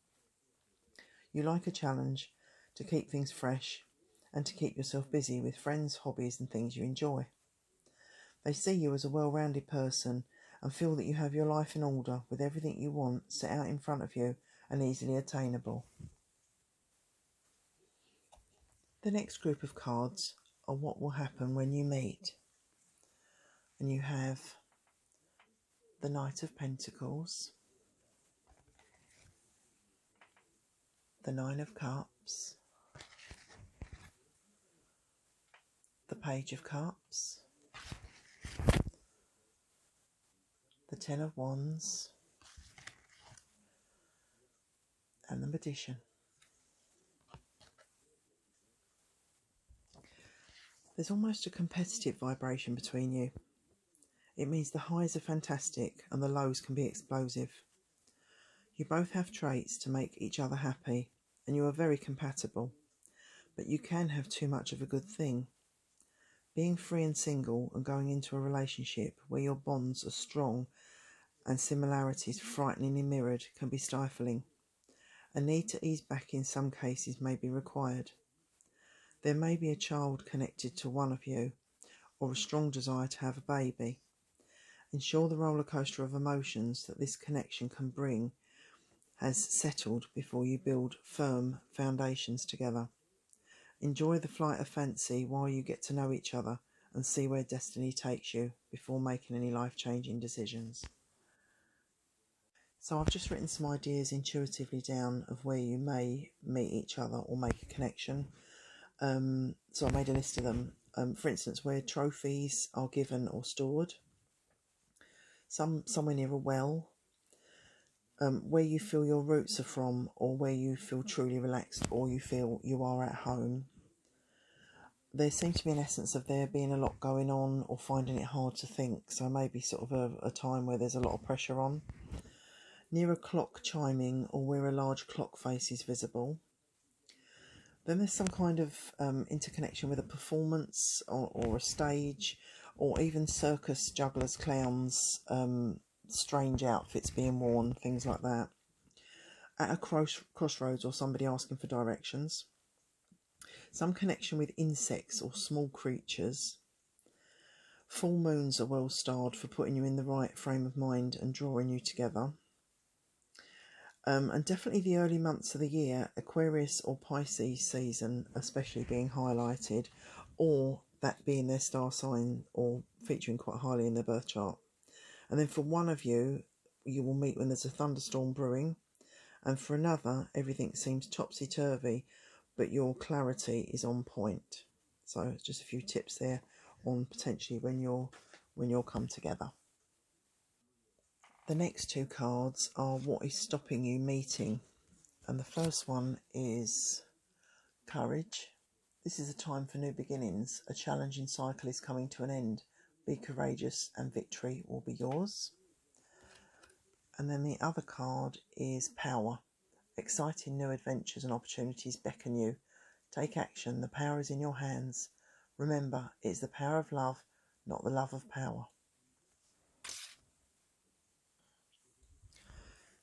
You like a challenge, to keep things fresh, and to keep yourself busy with friends, hobbies and things you enjoy. They see you as a well-rounded person and feel that you have your life in order with everything you want set out in front of you and easily attainable. The next group of cards are what will happen when you meet. And you have the Knight of Pentacles, the Nine of Cups, the Page of Cups, the Ten of Wands, and the Magician. There's almost a competitive vibration between you. It means the highs are fantastic and the lows can be explosive. You both have traits to make each other happy and you are very compatible, but you can have too much of a good thing. Being free and single and going into a relationship where your bonds are strong and similarities frighteningly mirrored can be stifling. A need to ease back in some cases may be required. There may be a child connected to one of you, or a strong desire to have a baby. Ensure the roller coaster of emotions that this connection can bring has settled before you build firm foundations together. Enjoy the flight of fancy while you get to know each other and see where destiny takes you before making any life-changing decisions. So I've just written some ideas intuitively down of where you may meet each other or make a connection. So I made a list of them. For instance, where trophies are given or stored. Somewhere near a well. Where you feel your roots are from, or where you feel truly relaxed, or you feel you are at home. There seems to be an essence of there being a lot going on or finding it hard to think, so maybe sort of a time where there's a lot of pressure on. Near a clock chiming, or where a large clock face is visible. Then there's some kind of interconnection with a performance or a stage, or even circus jugglers, clowns, strange outfits being worn, things like that. At a crossroads, or somebody asking for directions. Some connection with insects or small creatures. Full moons are well starred for putting you in the right frame of mind and drawing you together. And definitely the early months of the year, Aquarius or Pisces season especially being highlighted, or that being their star sign or featuring quite highly in their birth chart. And then for one of you, you will meet when there's a thunderstorm brewing, and for another, everything seems topsy-turvy, but your clarity is on point. So just a few tips there on potentially when you'll come together. The next two cards are what is stopping you meeting, and the first one is courage. This is a time for new beginnings. A challenging cycle is coming to an end. Be courageous and victory will be yours. And then the other card is power. Exciting new adventures and opportunities beckon you. Take action. The power is in your hands. Remember, it's the power of love, not the love of power.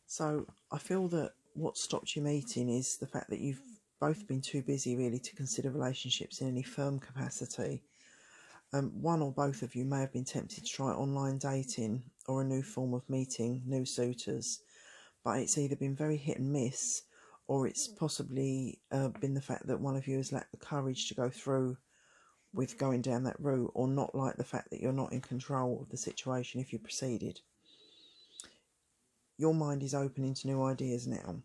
So I feel that what stopped you meeting is the fact that you've both been too busy really to consider relationships in any firm capacity. One or both of you may have been tempted to try online dating or a new form of meeting new suitors, but it's either been very hit and miss, or it's possibly been the fact that one of you has lacked the courage to go through with going down that route, or not like the fact that you're not in control of the situation if you proceeded. Your mind is opening to new ideas now,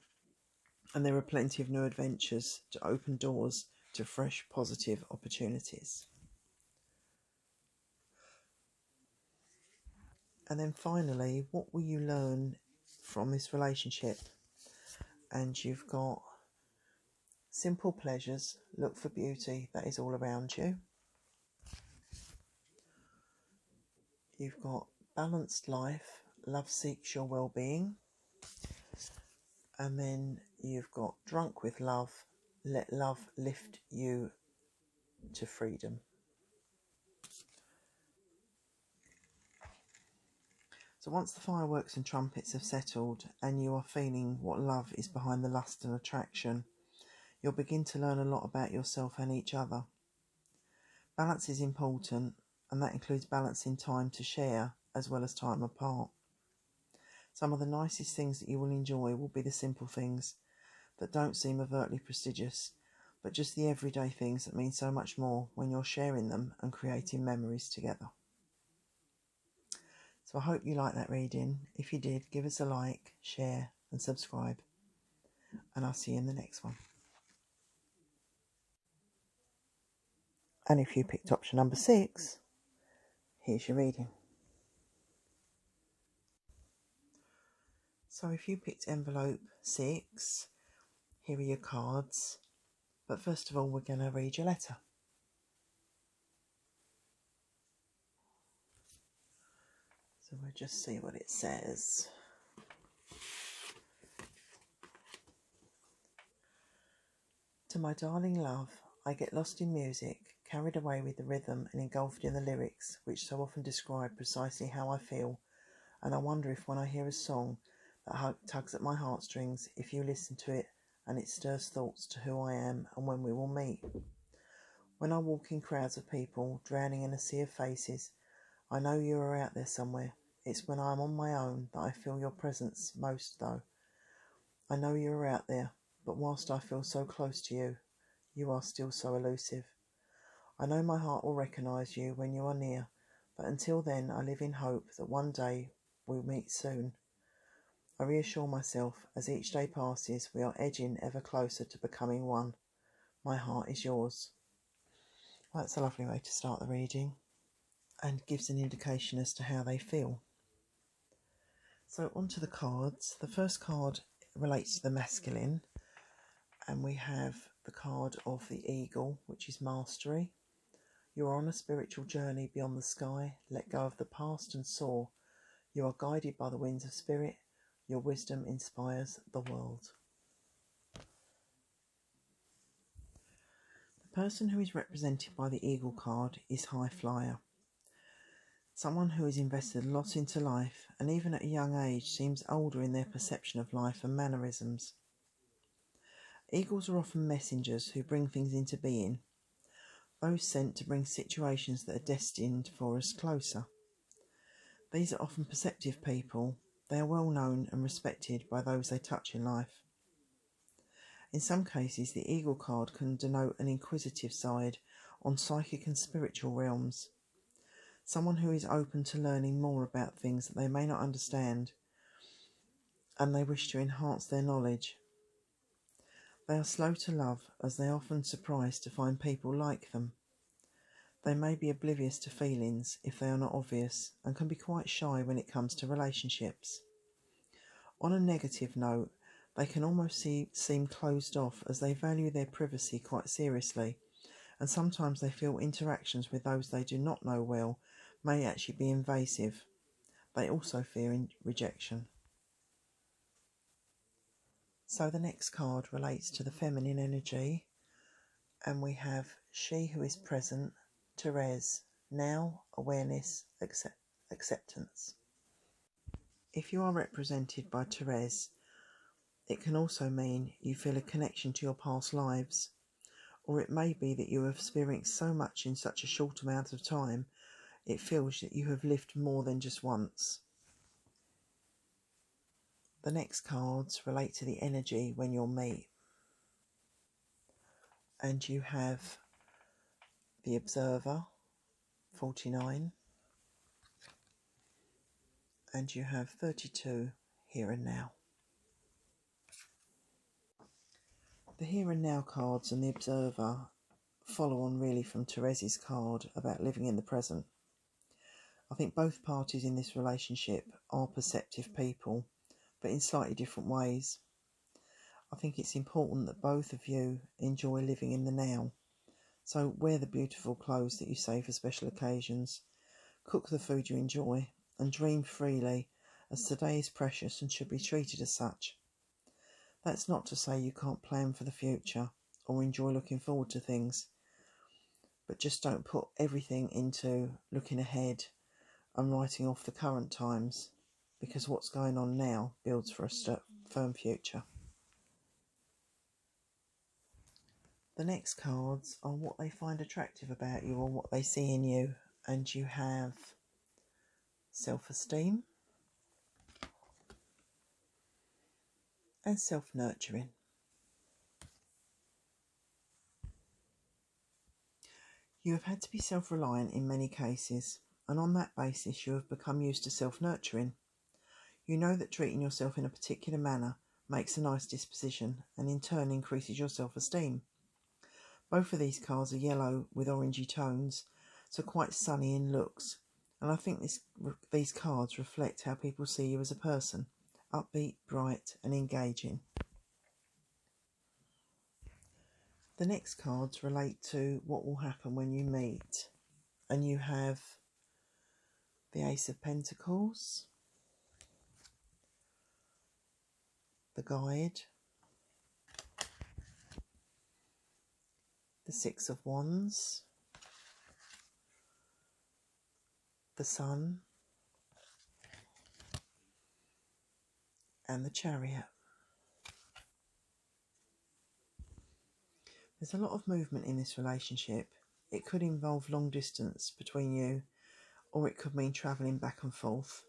and there are plenty of new adventures to open doors to fresh positive opportunities. And then finally, what will you learn from this relationship? And you've got simple pleasures, look for beauty that is all around you. You've got balanced life, love seeks your well-being. And then you've got drunk with love, let love lift you to freedom. So once the fireworks and trumpets have settled and you are feeling what love is behind the lust and attraction, you'll begin to learn a lot about yourself and each other. Balance is important, and that includes balancing time to share as well as time apart. Some of the nicest things that you will enjoy will be the simple things that don't seem overtly prestigious, but just the everyday things that mean so much more when you're sharing them and creating memories together. So I hope you liked that reading. If you did, give us a like, share and subscribe. And I'll see you in the next one. And if you picked option number 6, here's your reading. So if you picked envelope 6, here are your cards. But first of all, we're going to read your letter. So we'll just see what it says. To my darling love, I get lost in music, carried away with the rhythm and engulfed in the lyrics, which so often describe precisely how I feel, and I wonder if when I hear a song that tugs at my heartstrings, if you listen to it and it stirs thoughts to who I am and when we will meet. When I walk in crowds of people, drowning in a sea of faces, I know you are out there somewhere. It's when I am on my own that I feel your presence most, though. I know you are out there, but whilst I feel so close to you, you are still so elusive. I know my heart will recognise you when you are near, but until then I live in hope that one day we'll meet soon. I reassure myself as each day passes we are edging ever closer to becoming one. My heart is yours. That's a lovely way to start the reading and gives an indication as to how they feel. So onto the cards. The first card relates to the masculine, and we have the card of the eagle, which is mastery. You are on a spiritual journey beyond the sky. Let go of the past and soar. You are guided by the winds of spirit. Your wisdom inspires the world. The person who is represented by the eagle card is high flyer. Someone who has invested a lot into life and even at a young age seems older in their perception of life and mannerisms. Eagles are often messengers who bring things into being, those sent to bring situations that are destined for us closer. These are often perceptive people. They are well known and respected by those they touch in life. In some cases, the eagle card can denote an inquisitive side on psychic and spiritual realms. Someone who is open to learning more about things that they may not understand, and they wish to enhance their knowledge. They are slow to love, as they are often surprised to find people like them. They may be oblivious to feelings if they are not obvious, and can be quite shy when it comes to relationships. On a negative note, they can almost seem closed off, as they value their privacy quite seriously, and sometimes they feel interactions with those they do not know well may actually be invasive. They also fear rejection. So the next card relates to the feminine energy, and we have she who is present, Therese, now, awareness, acceptance. If you are represented by Therese, it can also mean you feel a connection to your past lives, or it may be that you have experienced so much in such a short amount of time, it feels that you have lived more than just once. The next cards relate to the energy when you'll meet. And you have the Observer, 49, and you have 32, Here and Now. The Here and Now cards and the Observer follow on really from Therese's card about living in the present. I think both parties in this relationship are perceptive people, but in slightly different ways. I think it's important that both of you enjoy living in the now. So wear the beautiful clothes that you save for special occasions, cook the food you enjoy, and dream freely, as today is precious and should be treated as such. That's not to say you can't plan for the future or enjoy looking forward to things, but just don't put everything into looking ahead and writing off the current times, because what's going on now builds for a firm future. The next cards are what they find attractive about you or what they see in you, and you have self-esteem and self-nurturing. You have had to be self-reliant in many cases, and on that basis you have become used to self-nurturing. You know that treating yourself in a particular manner makes a nice disposition and in turn increases your self-esteem. Both of these cards are yellow with orangey tones, so quite sunny in looks, and I think these cards reflect how people see you as a person, upbeat, bright and engaging. The next cards relate to what will happen when you meet, and you have the Ace of Pentacles, the Guide, the Six of Wands, the Sun, and the Chariot. There's a lot of movement in this relationship. It could involve long distance between you, or it could mean travelling back and forth.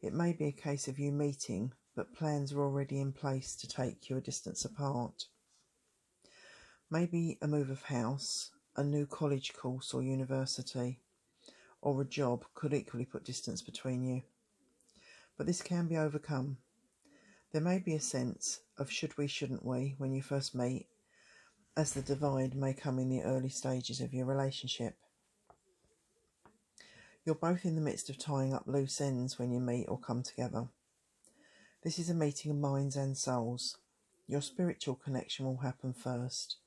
It may be a case of you meeting, but plans are already in place to take you a distance apart. Maybe a move of house, a new college course or university, or a job could equally put distance between you. But this can be overcome. There may be a sense of should we, shouldn't we when you first meet, as the divide may come in the early stages of your relationship. You're both in the midst of tying up loose ends when you meet or come together. This is a meeting of minds and souls. Your spiritual connection will happen first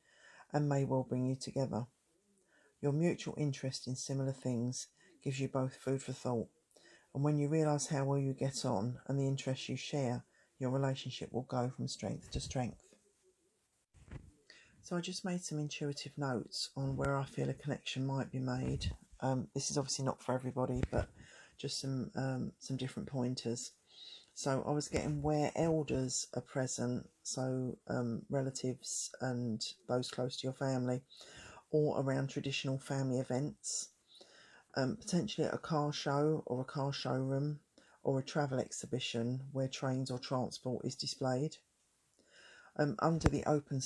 and may well bring you together. Your mutual interest in similar things gives you both food for thought, and when you realise how well you get on and the interests you share, your relationship will go from strength to strength. So I just made some intuitive notes on where I feel a connection might be made. This is obviously not for everybody, but just some different pointers. So I was getting where elders are present, so relatives and those close to your family, or around traditional family events, potentially at a car show or a car showroom, or a travel exhibition where trains or transport is displayed. Under the open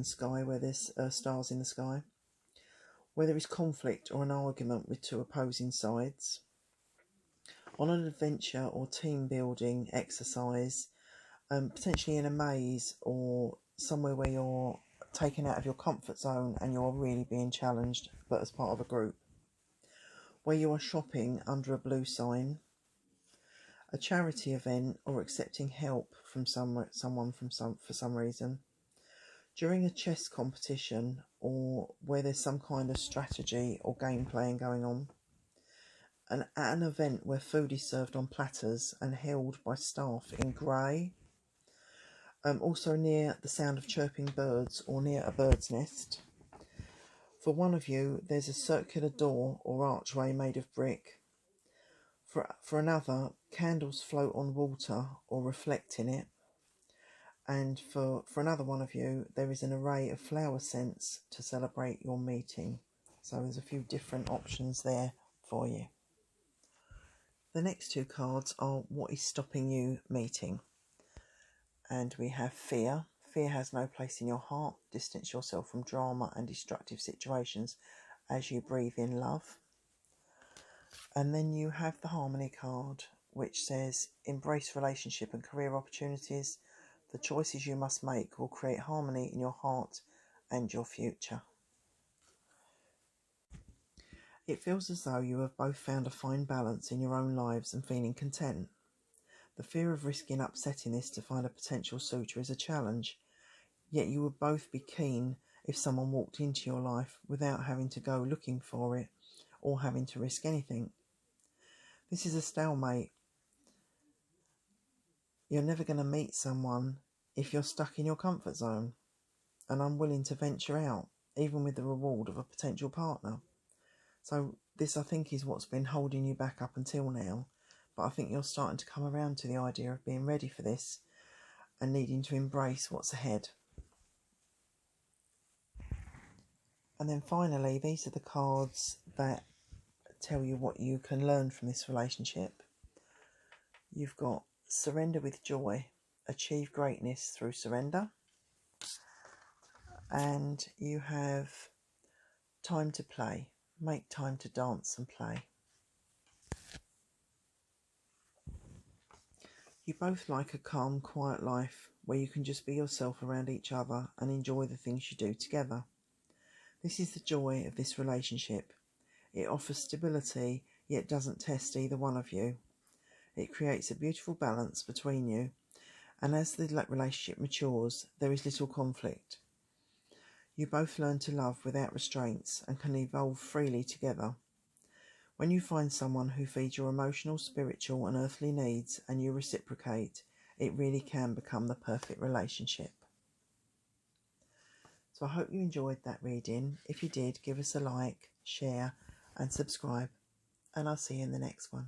sky where there's stars in the sky, where there is conflict or an argument with two opposing sides, on an adventure or team building exercise, potentially in a maze or somewhere where you're taken out of your comfort zone and you're really being challenged, but as part of a group, where you are shopping under a blue sign, a charity event, or accepting help from someone for some reason, during a chess competition, or where there's some kind of strategy or game playing going on, and at an event where food is served on platters and held by staff in grey, also near the sound of chirping birds or near a bird's nest. For one of you, there's a circular door or archway made of brick. For another, candles float on water or reflect in it. And for another one of you, there is an array of flower scents to celebrate your meeting. So there's a few different options there for you. The next two cards are what is stopping you meeting. And we have fear. Fear has no place in your heart. Distance yourself from drama and destructive situations as you breathe in love. And then you have the harmony card, which says embrace relationship and career opportunities. The choices you must make will create harmony in your heart and your future. It feels as though you have both found a fine balance in your own lives and feeling content. The fear of risking upsetting this to find a potential suitor is a challenge, yet you would both be keen if someone walked into your life without having to go looking for it or having to risk anything. This is a stalemate. You're never going to meet someone if you're stuck in your comfort zone and unwilling to venture out, even with the reward of a potential partner. So this, I think, is what's been holding you back up until now. But I think you're starting to come around to the idea of being ready for this and needing to embrace what's ahead. And then finally, these are the cards that tell you what you can learn from this relationship. You've got surrender with joy, achieve greatness through surrender. And you have time to play, make time to dance and play. You both like a calm, quiet life where you can just be yourself around each other and enjoy the things you do together. This is the joy of this relationship. It offers stability, yet doesn't test either one of you. It creates a beautiful balance between you, and as the relationship matures, there is little conflict. You both learn to love without restraints and can evolve freely together. When you find someone who feeds your emotional, spiritual and earthly needs and you reciprocate, it really can become the perfect relationship. So I hope you enjoyed that reading. If you did, give us a like, share and subscribe, and I'll see you in the next one.